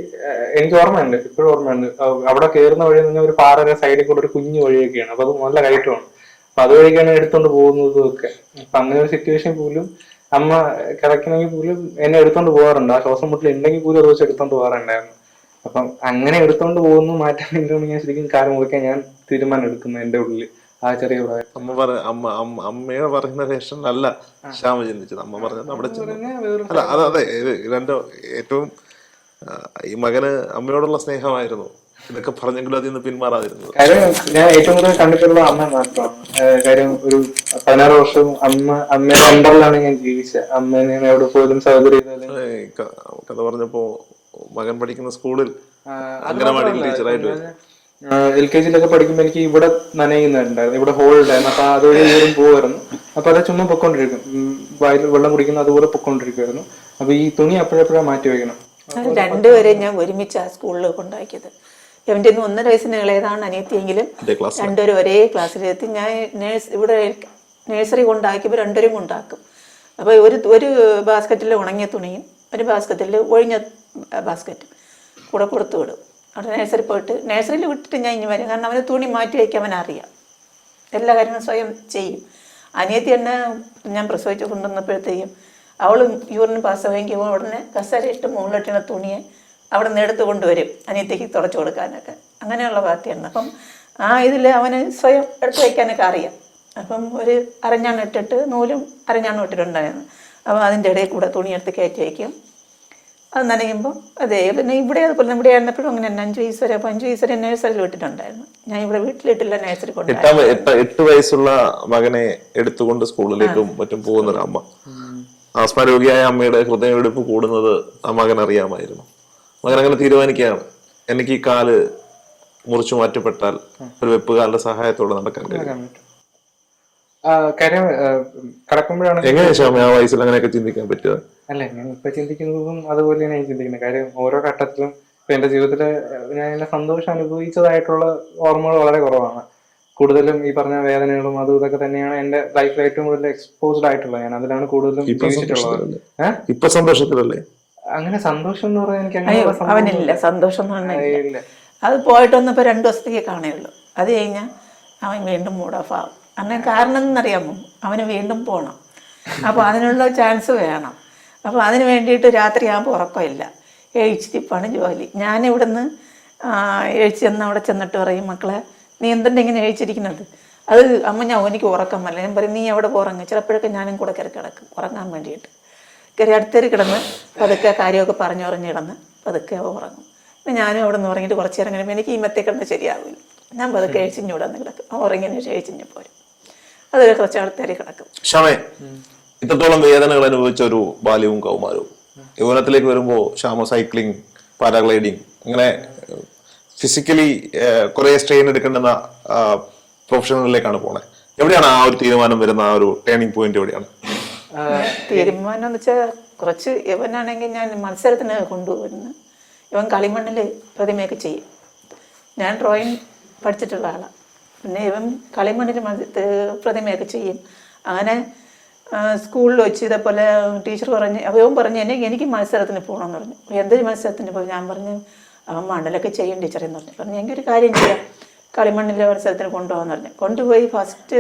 എനിക്ക് ഓർമ്മയുണ്ട്, ഇപ്പോഴും ഓർമ്മയുണ്ട്, അവിടെ കയറുന്ന വഴി നിന്ന് ഒരു പാറയുടെ സൈഡിൽ കൂടെ ഒരു കുഞ്ഞു വഴിയൊക്കെയാണ്, അപ്പൊ അത് നല്ല കയറ്റമാണ്. അപ്പൊ അതുവഴിക്കാണ് എടുത്തോണ്ട് പോകുന്നതും ഒക്കെ. അപ്പൊ അങ്ങനെ ഒരു സിറ്റുവേഷൻ പോലും അമ്മ കിടക്കണമെങ്കിൽ പോലും എന്നെ എടുത്തോണ്ട് പോകാറുണ്ട്. ആ ശ്വാസം മുട്ടൽ ഉണ്ടെങ്കിൽ പോലും അത് വെച്ച് എടുത്തോണ്ട് പോകാറുണ്ടായിരുന്നു. അപ്പം അങ്ങനെ എടുത്തോണ്ട് പോകുന്നു മാറ്റാൻ വേണ്ടിയാണ് ഞാൻ ശരിക്കും കാലം മുറിക്കാൻ ഞാൻ തീരുമാനം എടുക്കുന്നത് എന്റെ ഉള്ളിൽ ആ ചെറിയ പ്രായം. അമ്മയെ പറയുന്ന രേഷൻ അല്ല ശ്യാമ ചിന്തിച്ചത്. അമ്മ പറഞ്ഞത് അവിടെ അല്ല അതെ ഇതിന്റെ ഏറ്റവും ഈ മകന് അമ്മയോടുള്ള സ്നേഹമായിരുന്നു. ഇതൊക്കെ പറഞ്ഞെങ്കിലും അതിൽ നിന്ന് പിന്മാറാതിരുന്നത്. കാര്യം ഞാൻ ഏറ്റവും കൂടുതൽ കണ്ടിട്ടുള്ള അമ്മ മാത്രമാണ്. കാര്യം ഒരു 16 വർഷവും അമ്മയുടെ അണ്ടറിലാണ് ഞാൻ ജീവിച്ചത്. അമ്മേനെ എവിടെ പോലും സഹോദരി കഥ പറഞ്ഞപ്പോ മകൻ പഠിക്കുന്ന സ്കൂളിൽ അംഗനവാടിയിൽ ടീച്ചറായിട്ട് LKG പഠിക്കുമ്പോൾ എനിക്ക് ഇവിടെ നനയുന്നുണ്ടായിരുന്നു, ഇവിടെ ഹോൾ ഉണ്ടായിരുന്നു. അപ്പൊ അതുവഴി ദൂരം പോകുമായിരുന്നു. അപ്പൊ അത് ചുമ്മാ പൊക്കോണ്ടിരിക്കും, വായിൽ വെള്ളം കുടിക്കുന്ന അതുപോലെ പൊക്കോണ്ടിരിക്കുമായിരുന്നു. അപ്പൊ ഈ തുണി അപ്പോഴെപ്പോഴാണ് മാറ്റി വെക്കണം. രണ്ടുപേരെയും ഞാൻ ഒരുമിച്ച് ആ സ്കൂളിൽ കൊണ്ടാക്കിയത്. എവൻ്റെ 1.5 വയസ്സിന് ഇളയതാണ് അനിയത്തിയെങ്കിലും രണ്ടുപേരും ഒരേ ക്ലാസ്സിലെത്തി. ഞാൻ ഇവിടെ നേഴ്സറി കൊണ്ടാക്കിയപ്പോൾ 2പേരും കൊണ്ടാക്കും. അപ്പോൾ ഒരു ബാസ്ക്കറ്റിൽ ഉണങ്ങിയ തുണിയും ഒരു ബാസ്ക്കറ്റിൽ ഒഴിഞ്ഞ ബാസ്ക്കറ്റും. കൂടെ കൊടുത്തു വിടും. അവിടെ നഴ്സറി പോയിട്ട് നഴ്സറിയിൽ വിട്ടിട്ട് ഞാൻ ഇനി വരും. കാരണം അവന് തുണി മാറ്റി വയ്ക്കാൻ അവനറിയാം, എല്ലാ കാര്യങ്ങളും സ്വയം ചെയ്യും. അനിയത്തി എന്നെ ഞാൻ പ്രസവിച്ച് കൊണ്ടുവന്നപ്പോഴത്തേക്കും അവൾ യൂറിന് പാസ്സായെങ്കിൽ ഉടനെ കസേരയിട്ട് മുകളിലിട്ടുന്ന തുണിയെ അവിടെ നിന്ന് എടുത്ത് കൊണ്ടുവരും അനിയത്തിക്ക് തുടച്ചു കൊടുക്കാനൊക്കെ. അങ്ങനെയുള്ള പാർട്ടിയാണ്. അപ്പം ആ ഇതിൽ അവന് സ്വയം എടുത്ത് വയ്ക്കാനൊക്കെ അറിയാം. അപ്പം ഒരു അരഞ്ഞാണ് ഇട്ടിട്ട് നൂലും അരഞ്ഞാണ് ഇട്ടിട്ടുണ്ടായിരുന്നു. അപ്പോൾ അതിൻ്റെ ഇടയിൽ കൂടെ തുണിയെടുത്ത് കയറ്റി വയ്ക്കും. അത് നനയുമ്പോൾ അതേ പിന്നെ ഇവിടെ അതുപോലെ ഇവിടെ ആയിരുന്നപ്പോഴും അങ്ങനെ തന്നെ 5 വയസ്സ് വരെ. അപ്പോൾ 5 വയസ്സ് വരെ നഴ്സറിയിൽ വിട്ടിട്ടുണ്ടായിരുന്നു. ഞാൻ ഇവിടെ വീട്ടിലിട്ടില്ല, നഴ്സറി കൊണ്ട്. 8 വയസ്സുള്ള മകനെ എടുത്തുകൊണ്ട് സ്കൂളിലേക്കും മറ്റും പോകുന്ന ഒരു അമ്മ, ആസ്മാരോഗിയായ അമ്മയുടെ ഹൃദയമെടുപ്പ് കൂടുന്നത് ആ മകൻ അറിയാമായിരുന്നു. മകൻ അങ്ങനെ തീരുമാനിക്കുകയാണ്, എനിക്ക് ഈ കാല് മുറിച്ചു മാറ്റപ്പെട്ടാൽ ഒരു വെപ്പുകാലിന്റെ സഹായത്തോടെ നടക്കാൻ കഴിയും. കാര്യം കിടക്കുമ്പോഴാണ് എങ്ങനെയാ ശ്യാമ ആ വയസ്സിൽ അങ്ങനെയൊക്കെ ചിന്തിക്കാൻ പറ്റുക? അല്ല, ഞാൻ ഇപ്പൊ ചിന്തിക്കുന്നതും അതുപോലെ തന്നെ ഞാൻ ചിന്തിക്കുന്നത്. കാര്യം ഓരോ ഘട്ടത്തിലും ഇപ്പൊ എന്റെ ജീവിതത്തില് ഞാൻ എന്നെ സന്തോഷം അനുഭവിച്ചതായിട്ടുള്ള ഓർമ്മകൾ വളരെ കുറവാണ്. കൂടുതലും ഈ പറഞ്ഞ വേദനകളും അതും ഇതൊക്കെ തന്നെയാണ് എന്റെ ലൈഫിൽ ഏറ്റവും കൂടുതൽ എക്സ്പോസ്ഡ് ആയിട്ടുള്ളത്. ഞാൻ അതിലാണ് കൂടുതലും ജീവിച്ചിട്ടുള്ളത്. ഇപ്പൊ സന്തോഷത്തിലല്ലേ? അങ്ങനെ സന്തോഷം എന്ന് പറയാൻ എനിക്ക് അയ്യോ, അങ്ങനെ അവനില്ല സന്തോഷം എന്ന് പറഞ്ഞാൽ. ഇല്ല. അത് പോയിട്ട് വന്നപ്പോൾ 2 ദിവസത്തേക്ക് കാണുകയുള്ളൂ. അത് കഴിഞ്ഞാൽ അവൻ വീണ്ടും മൂഡ് ഓഫ് ആവും. അങ്ങനെ കാരണം എന്നറിയാമോ, അവന് വീണ്ടും പോകണം. അപ്പോൾ അതിനുള്ള ചാൻസ് വേണം. അപ്പോൾ അതിന് വേണ്ടിയിട്ട് രാത്രിയാകുമ്പോൾ ഉറക്കമില്ല. എഴുച്ചിരിപ്പാണ് ജോലി. ഞാനിവിടുന്ന് അവിടെ ചെന്നിട്ട് പറയും, മക്കളെ നീ എന്തുണ്ട് ഇങ്ങനെ എഴുച്ചിരിക്കുന്നത്? അത് അമ്മ എനിക്ക് ഉറക്കം വല്ല. ഞാൻ പറയും, നീ എവിടെ ഉറങ്ങും? ചിലപ്പോഴൊക്കെ ഞാനും കൂടെ കയറി കിടക്കും ഉറങ്ങാൻ വേണ്ടിയിട്ട്. കയറി അടുത്തേരി കിടന്ന് പതുക്കെ കാര്യമൊക്കെ പറഞ്ഞുറഞ്ഞ് കിടന്ന് പതുക്കെ ഉറങ്ങും. പിന്നെ ഞാനും അവിടെ നിന്ന് ഉറങ്ങിയിട്ട് കുറച്ച് നേരം കഴിയുമ്പോൾ എനിക്ക് ഈ മെത്തേ കിടന്ന് ശരിയാവില്ല. ഞാൻ പതുക്കെ എഴുച്ചിഞ്ഞൂടെ വന്ന് കിടക്കും. ഉറങ്ങിയതിന് ശേഷം എഴുച്ചിഞ്ഞ് പോരും. അത് കുറച്ച് അടുത്തേരി കിടക്കും. ക്ഷമേ, ഇത്രത്തോളം വേദനകൾ അനുഭവിച്ച ഒരു ബാല്യവും കൗമാരവും യൗവനത്തിലേക്ക് വരുമ്പോൾ ശ്യാമ സൈക്ലിംഗ്, പാരാഗ്ലൈഡിങ്, ഇങ്ങനെ ഫിസിക്കലി കുറെ സ്ട്രെയിൻ എടുക്കേണ്ടുന്ന പ്രൊഫഷണലിലേക്കാണ് പോണത്. എവിടെയാണ് ആ ഒരു തീരുമാനം വരുന്ന ആ ഒരു ടേണിംഗ് പോയിന്റ് എവിടെയാണ്? തീരുമാനം എന്ന് വെച്ചാൽ കുറച്ച് ഇവനാണെങ്കിൽ ഞാൻ മത്സരത്തിന് കൊണ്ടുപോകുന്നു. ഇവൻ കളിമണ്ണിൽ പ്രതിമയൊക്കെ ചെയ്യും. ഞാൻ ഡ്രോയിങ് പഠിച്ചിട്ടുള്ള ആളാണ്. പിന്നെ ഇവൻ കളിമണ്ണിൽ പ്രതിമയൊക്കെ ചെയ്യും. അങ്ങനെ സ്കൂളിൽ വെച്ച് ഇതേപോലെ ടീച്ചർ പറഞ്ഞ് അവൻ പറഞ്ഞ് എനിക്ക് മത്സരത്തിന് പോകണമെന്ന് പറഞ്ഞു. എന്തൊരു മത്സരത്തിന് പോയി? ഞാൻ പറഞ്ഞു, അവൻ മണ്ണിലൊക്കെ ചെയ്യും ടീച്ചറെന്ന് പറഞ്ഞു. എനിക്കൊരു കാര്യം ചെയ്യാം, കളിമണ്ണിലെ മത്സരത്തിന് കൊണ്ടുപോകാമെന്ന് പറഞ്ഞു. കൊണ്ടുപോയി ഫസ്റ്റ്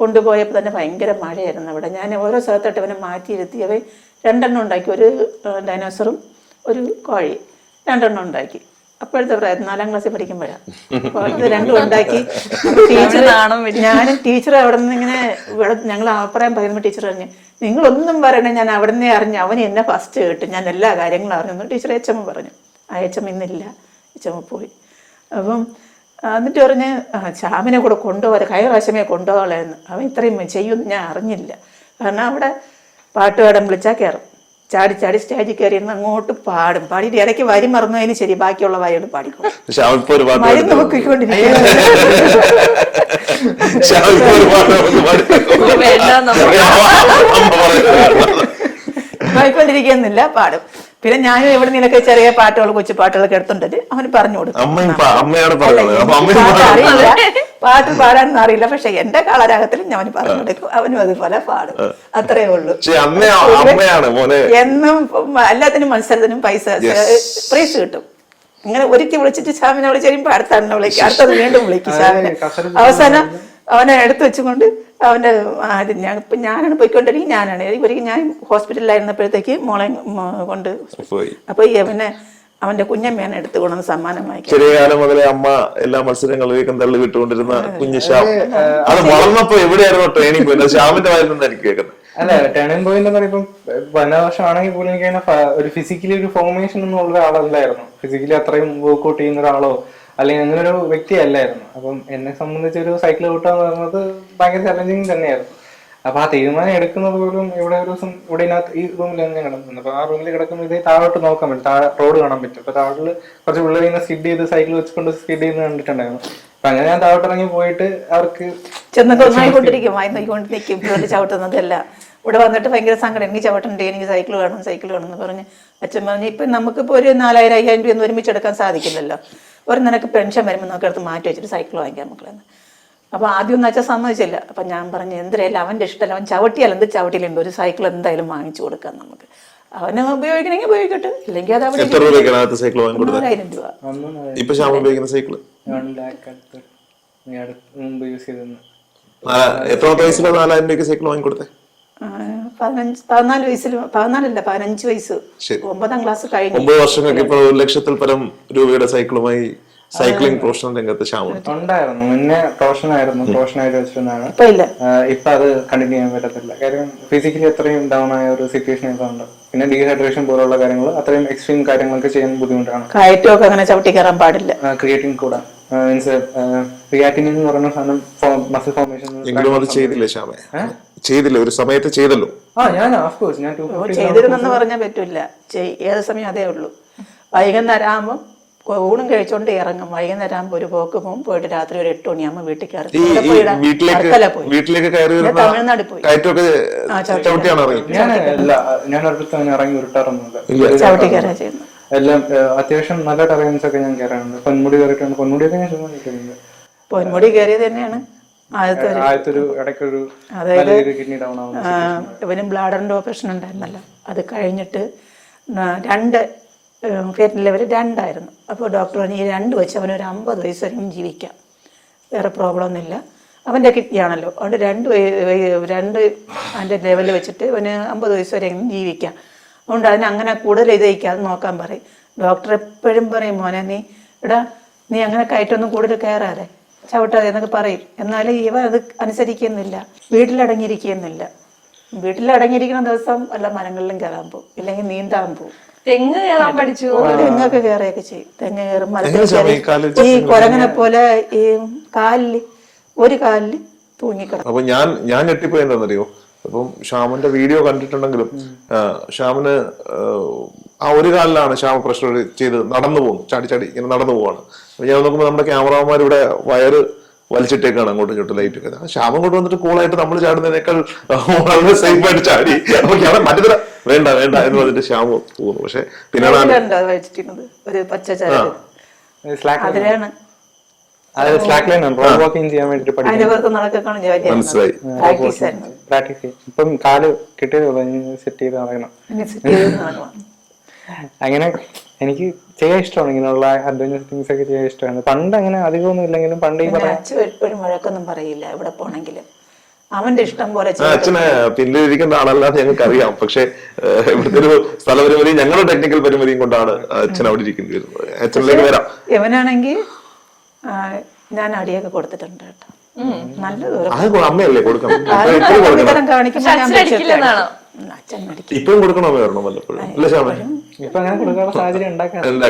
കൊണ്ടുപോയപ്പോൾ തന്നെ ഭയങ്കര മഴയായിരുന്നു അവിടെ. ഞാൻ ഓരോ സ്ഥലത്തോട്ട് ഇവനെ മാറ്റിയിരുത്തി. അവൻ 2 എണ്ണം ഉണ്ടാക്കി. ഒരു ഡൈനോസറും ഒരു കോഴി 2 എണ്ണം ഉണ്ടാക്കി. അപ്പോഴത്തെ പ്രായം 4ാം ക്ലാസ്സിൽ പഠിക്കുമ്പോഴാണ്. അപ്പോൾ ഇത് 2 ഉണ്ടാക്കി. ഞാനും ടീച്ചർ അവിടെ നിന്ന് ഇങ്ങനെ ഞങ്ങൾ അഭിപ്രായം പറയുമ്പോൾ ടീച്ചർ പറഞ്ഞു, നിങ്ങളൊന്നും പറയണേ, ഞാൻ അവിടെ നിന്നേ അറിഞ്ഞു, അവന് എന്നെ ഫസ്റ്റ് കേട്ടു, ഞാൻ എല്ലാ കാര്യങ്ങളും അറിഞ്ഞു. ടീച്ചർ എച്ചമ്മ പറഞ്ഞു. ആ എച്ചമ്മ ഇന്നില്ല, എച്ചമ്മ പോയി. അപ്പം എന്നിട്ട് പറഞ്ഞ് ശ്യാമിനെ കൂടെ കൊണ്ടുപോകാൻ, കഴിഞ്ഞ പ്രാവശ്യമേ കൊണ്ടുപോകാമായിരുന്നു. അവൻ ഇത്രയും ചെയ്യുമെന്ന് ഞാൻ അറിഞ്ഞില്ല. കാരണം അവിടെ പാട്ടുപാടാൻ വിളിച്ചാൽ കയറും. ചാടി ചാടി സ്റ്റേജിൽ കയറി അങ്ങോട്ട് പാടും. പാടിയിട്ട് ഇടയ്ക്ക് വരി മറന്നതിന് ശരി ബാക്കിയുള്ള വരിയോട് പാടിക്കും. മരുന്ന് നോക്കിക്കൊണ്ടിരിക്കും. പോയിക്കൊണ്ടിരിക്കുന്നില്ല, പാടും. പിന്നെ ഞാനും എവിടെ നിന്നൊക്കെ ചെറിയ പാട്ടുകൾ, കൊച്ചു പാട്ടുകളൊക്കെ എടുത്തുണ്ടത് അവന് പറഞ്ഞു കൊടുക്കും. അറിയില്ല, പാട്ട് പാടാനൊന്നും അറിയില്ല. പക്ഷെ എന്റെ കളരാഗത്തിൽ ഞാൻ പറഞ്ഞു കൊടുക്കും, അവനും അതുപോലെ പാടും. അത്രേ ഉള്ളൂ. എന്നും എല്ലാത്തിനും മത്സരത്തിനും പ്രൈസ് കിട്ടും. ഇങ്ങനെ ഒരിക്കൽ വിളിച്ചിട്ട് ശ്യാമിനെ വിളിച്ച് കഴിയുമ്പോൾ അടുത്ത എണ്ണ വിളിക്കും, അടുത്തത് വീണ്ടും വിളിക്കും ശ്യാമിനെ. അവസാനം അവനെ എടുത്തു വെച്ചുകൊണ്ട് അവൻ്റെ ഞാനാണ് പോയിക്കൊണ്ടിരിക്കും. ഒരിക്കൽ ഞാൻ ഹോസ്പിറ്റലിലായിരുന്നപ്പോഴത്തേക്ക് മോളെ കൊണ്ട് അപ്പൊ പിന്നെ അവന്റെ കുഞ്ഞമ്മയാണ് എടുത്തു കൊണ്ടുവന്ന് സമ്മാനമായി. ചെറിയ കാലം മുതലേ അമ്മ എല്ലാ മത്സരങ്ങളിലേക്കും തള്ളി വിട്ടുകൊണ്ടിരുന്ന കുഞ്ഞു ശ്യാം, അത് വളർന്നപ്പോ എവിടെയായിരുന്നു ട്രെയിനിങ് പോയിന്റ്? ശ്യാമിന്റെ വായിൽ നിന്ന് എനിക്ക് കേൾക്കുന്നത്. അല്ല, ടേണിംഗ് പോയിന്റ് എന്ന് പറയുമ്പോൾ 15 വർഷമാണെങ്കിൽ പോലും എനിക്ക് ഒരു ഫിസിക്കലി ഒരു ഫോർമേഷൻ എന്നുള്ള ഒരാളല്ലായിരുന്നു. ഫിസിക്കലി അത്രയും വർക്ക്ഔട്ട് ചെയ്യുന്ന ഒരാളോ അല്ലെങ്കിൽ അങ്ങനെ ഒരു വ്യക്തിയല്ലായിരുന്നു. അപ്പം എന്നെ സംബന്ധിച്ച് ഒരു സൈക്കിൾ ഓട്ടുക എന്ന് പറയുന്നത് ഭയങ്കര ചലഞ്ചിങ് തന്നെയായിരുന്നു. അപ്പൊ ആ തീരുമാനം എടുക്കുന്നത് പോലും ഇവിടെ ഒരു ദിവസം ഇവിടെ ഈ റൂമിലാണ് ഞാൻ കിടക്കുന്നത്. അപ്പൊ ആ റൂമിൽ കിടക്കുമ്പോൾ ഇതേ താഴോട്ട് നോക്കാൻ പറ്റും, താഴെ റോഡ് കാണാൻ പറ്റും. അപ്പൊ താഴോട്ടിൽ കുറച്ച് പിള്ളേർ ഇങ്ങനെ സ്കിഡ് ചെയ്ത് സൈക്കിൾ വെച്ചുകൊണ്ട് സ്കിഡ് ചെയ്യുന്നത് കണ്ടിട്ടുണ്ടായിരുന്നു. അപ്പൊ അങ്ങനെ ഞാൻ താഴോട്ട് ഇറങ്ങി പോയിട്ട് അവർക്ക് ചെന്നൊക്കൊണ്ടിരിക്കും, വായിക്കൊണ്ട് നിൽക്കും, പിള്ളേർ ചവിട്ടുന്നതല്ല. ഇവിടെ വന്നിട്ട് ഭയങ്കര സങ്കടം, എനിക്ക് ചവിട്ടണ്ടേ, എനിക്ക് സൈക്കിൾ വേണം എന്ന് പറഞ്ഞ് അച്ഛൻ പറഞ്ഞു, ഇപ്പം നമുക്കിപ്പോൾ ഒരു 4000-5000 രൂപയൊന്നും ഒരുമിച്ചെടുക്കാൻ സാധിക്കില്ലല്ലോ. ഒരു നിനക്ക് പെൻഷൻ വരുമ്പോൾ നമുക്ക് അടുത്ത് മാറ്റി വെച്ചിട്ട് സൈക്കിൾ വാങ്ങിക്കാം മക്കളെന്ന്. അപ്പോൾ ആദ്യമൊന്നും അച്ഛൻ സമ്മതിച്ചില്ല. അപ്പം ഞാൻ പറഞ്ഞു, എന്തിനായാലും അവൻ്റെ ഇഷ്ടമല്ല, അവൻ ചവിട്ടിയാൽ എന്ത് ചവിട്ടിയിലുണ്ട്, ഒരു സൈക്കിൾ എന്തായാലും വാങ്ങിച്ചു കൊടുക്കാം നമുക്ക്. അവന് ഉപയോഗിക്കണമെങ്കിൽ ഉപയോഗിക്കട്ടെ, ഇല്ലെങ്കിൽ അത് അവിടെ എത്ര രൂപയ്ക്കാണ് ആദ്യത്തെ സൈക്കിൾ വാങ്ങിക്കൊടുത്തത്? 4000 രൂപ. ഇപ്പൊ ശ്യാം ഉപയോഗിക്കുന്ന സൈക്കിള് 1 lakh അടുത്ത് മുമ്പ് യൂസ് ചെയ്തിരുന്നു. എത്രാമത്തെ വയസ്സിലാണ് 4000 രൂപയ്ക്ക് സൈക്കിൾ വാങ്ങിക്കൊടുത്തത്? 14 വയസ്സിൽ, 15 വയസ്സ്, ശരി. 9ാം ക്ലാസ് കഴിഞ്ഞു. 9 വർഷങ്ങൾക്ക് ഇപ്പോൾ 1 ലക്ഷത്തിൽ പരം രൂപയുടെ സൈക്കിളുമായി സൈക്ലിംഗ് പ്രൊഫഷണൽ രംഗത്ത് ശ്യാം ഉണ്ടായിരുന്നു. മുന്നേ പ്രൊഫഷനായിട്ട് വെച്ചിരുന്നതാണ്. ഇപ്പൊ ഇല്ല. ഇപ്പൊ അത് കണ്ടിന്യൂ ചെയ്യാൻ പറ്റത്തില്ല. കാര്യം ഫിസിക്കലി അത്രയും ഡൗൺ ആയ ഒരു സിറ്റുവേഷൻ ഇതുണ്ട്. പിന്നെ ഡീഹൈഡ്രേഷൻ പോലുള്ള കാര്യങ്ങൾ, അത്രയും എക്സ്ട്രീം കാര്യങ്ങളൊക്കെ ചെയ്യാൻ ബുദ്ധിമുട്ടാണ്. കയറ്റമൊക്കെ അങ്ങനെ ചവിട്ടി കയറാൻ പാടില്ല. ക്രിയേറ്റിൻ കൂടാ, മീൻസ് ക്രിയാറ്റിൻ എന്ന് പറയുന്ന സാധനം മസിൽ ഫോർമേഷൻ. എങ്കിലും അത് ചെയ്തില്ലേ ശ്യാമേ? ചെയ്തില്ല, ഒരു സമയത്ത് ചെയ്തല്ലോ. ഞാൻ ഓഫ്കോഴ്സ് ഞാൻ ചെയ്തിരുന്നെന്ന് പറഞ്ഞാൽ പറ്റൂല. ഏത് സമയം അതേ ഉള്ളൂ. വൈകുന്നേരം ആകുമ്പോൾ ഊണും കഴിച്ചോണ്ട് ഇറങ്ങും. വൈകുന്നേരം ആകുമ്പോൾ ഒരു പോക്ക് പോകും. പോയിട്ട് രാത്രി ഒരു 8 മണിയാകുമ്പോൾ വീട്ടിൽ കയറി വീട്ടിലേക്ക് കയറി തമിഴ്നാട് പോയി ചവിട്ടിയാണ് ഇറങ്ങി. ഞാൻ അടുത്ത് അങ്ങനെ ഇറങ്ങി ഉരുട്ടാറൊന്നുമില്ല. ചവിട്ടി കയറാ ചെയ്യുന്നു. എല്ലാം അത്യാവശ്യം നല്ല ടെറൈൻസ് ഒക്കെ ഞാൻ കയറാറുണ്ട്. പൊന്മുടി കയറിയിട്ടുണ്ട്. പൊന്മുടിയൊക്കെ ഞാൻ ചുമ്മാ നിൽക്കുന്നുണ്ട്. പൊന്മുടി കയറിയത് തന്നെയാണ് ആദ്യത്തൊരു ഇടയ്ക്കൊരു കിഡ്നി ഡൗൺ ആവുന്നു. ഇവനും ബ്ലാഡറിന്റെ ഓപ്പറേഷൻ ഉണ്ടായിരുന്നല്ലോ. അത് കഴിഞ്ഞിട്ട് 2 ഫേറ്റ് ലെവൽ 2 അപ്പോൾ ഡോക്ടർ പറഞ്ഞു ഈ 2 വെച്ച് അവനൊരു 50 വയസ്സ് വരെയും ജീവിക്കാം, വേറെ പ്രോബ്ലം ഒന്നുമില്ല. അവൻ്റെ കിഡ്നിയാണല്ലോ, അതുകൊണ്ട് 2 അതിൻ്റെ ലെവലിൽ വെച്ചിട്ട് അവന് 50 വയസ്സ് വരെയും ജീവിക്കാം. അതുകൊണ്ട് അതിന് അങ്ങനെ കൂടുതൽ ഇത് നോക്കാൻ പറയും ഡോക്ടർ. എപ്പോഴും പറയും മോനെ നീ അങ്ങനെ കയറ്റൊന്നും കൂടുതൽ കയറാതെ, ചവിട്ടാതെ എന്നൊക്കെ പറയും. എന്നാലും ഇവ അത് അനുസരിക്കുന്നില്ല, വീട്ടിലടങ്ങിയിരിക്കുന്നില്ല. വീട്ടിലടങ്ങിയിരിക്കുന്ന ദിവസം വല്ല മരങ്ങളിലും കയറാൻ പോകും, ഇല്ലെങ്കിൽ നീന്താൻ പോകും. തെങ്ങ് കയറാൻ പഠിച്ചു. തെങ്ങൊക്കെ കയറുകയൊക്കെ ചെയ്യും. തെങ്ങ് കയറും, മരത്തിൽ ഈ കുരങ്ങനെ പോലെ ഈ ഒരു കാലില് തൂങ്ങിക്കിടക്കും. അപ്പൊ ഞാൻ ഞെട്ടിപ്പോയി എന്താണെന്നറിയോ? അപ്പം ശ്യാമിന്റെ വീഡിയോ കണ്ടിട്ടുണ്ടെങ്കിലും ശ്യാമിന് ആ ഒരു കാലിലാണ് ശ്യാമ പ്രശ്നം ചെയ്ത് നടന്നു പോകുന്നു, ചാടി ഇങ്ങനെ നടന്നു പോവാണ്. അപ്പൊ ഞാൻ നോക്കുമ്പോൾ നമ്മുടെ ക്യാമറമാർ ഇവിടെ വയറ് വലിച്ചിട്ടേക്കാണ് അങ്ങോട്ടും ഇങ്ങോട്ടും ലൈറ്റ് ഒക്കെ. ശ്യാമം കൊണ്ട് വന്നിട്ട് കൂളായിട്ട് നമ്മൾ ചാടുന്നതിനേക്കാൾ വളരെ സേഫ് ആയിട്ട് ചാടി. അപ്പൊ ഞാൻ മറ്റേ വേണ്ട എന്ന് പറഞ്ഞിട്ട് ശ്യാമ പോകുന്നു. പക്ഷെ പിന്നെ ഒരു പച്ച മനസ്സിലായി. പ്രാക്ടീസ് ചെയ്യും. ഇപ്പം കാല് കിട്ടിയതേ സെറ്റ് ചെയ്ത് നടക്കണം. അങ്ങനെ എനിക്ക് ചെയ്യാൻ ഇഷ്ടമാണ്, ഇങ്ങനെയുള്ള അഡ്വഞ്ചർ തിങ്സ് ഒക്കെ ചെയ്യാൻ ഇഷ്ടമാണ്. പണ്ട് അങ്ങനെ അധികമൊന്നും ഇല്ലെങ്കിലും പണ്ട് എപ്പോഴും വഴക്കൊന്നും പറയില്ല എവിടെ പോണെങ്കിലും. അവന്റെ ഇഷ്ടം പോലെ അച്ഛനെ പിന്നിലിരിക്കേണ്ട ആളല്ലാതെ ഞങ്ങൾക്ക് അറിയാം. പക്ഷെ ഇവിടുത്തെ ഒരു സ്ഥലപരിമിതിയും ഞങ്ങളുടെ ടെക്നിക്കൽ പരിമിതിയും കൊണ്ടാണ് അച്ഛൻ അവിടെ ഇരിക്കേണ്ടി വരുന്നത്. അച്ഛനിലേക്ക് വരാം. ഇവനാണെങ്കിൽ ഞാൻ അടിയൊക്കെ കൊടുത്തിട്ടുണ്ട് കേട്ടോ. നല്ല ദൂരം അമ്മയല്ലേ കൊടുക്കണം. ഇപ്പഴും കൊടുക്കണോ? വരണം വല്ലപ്പോഴും. അല്ല ശ്യാമേ, ഇപ്പൊ അങ്ങനെ കൊടുക്കാനുള്ള സാഹചര്യം ഉണ്ടാക്കാറില്ല.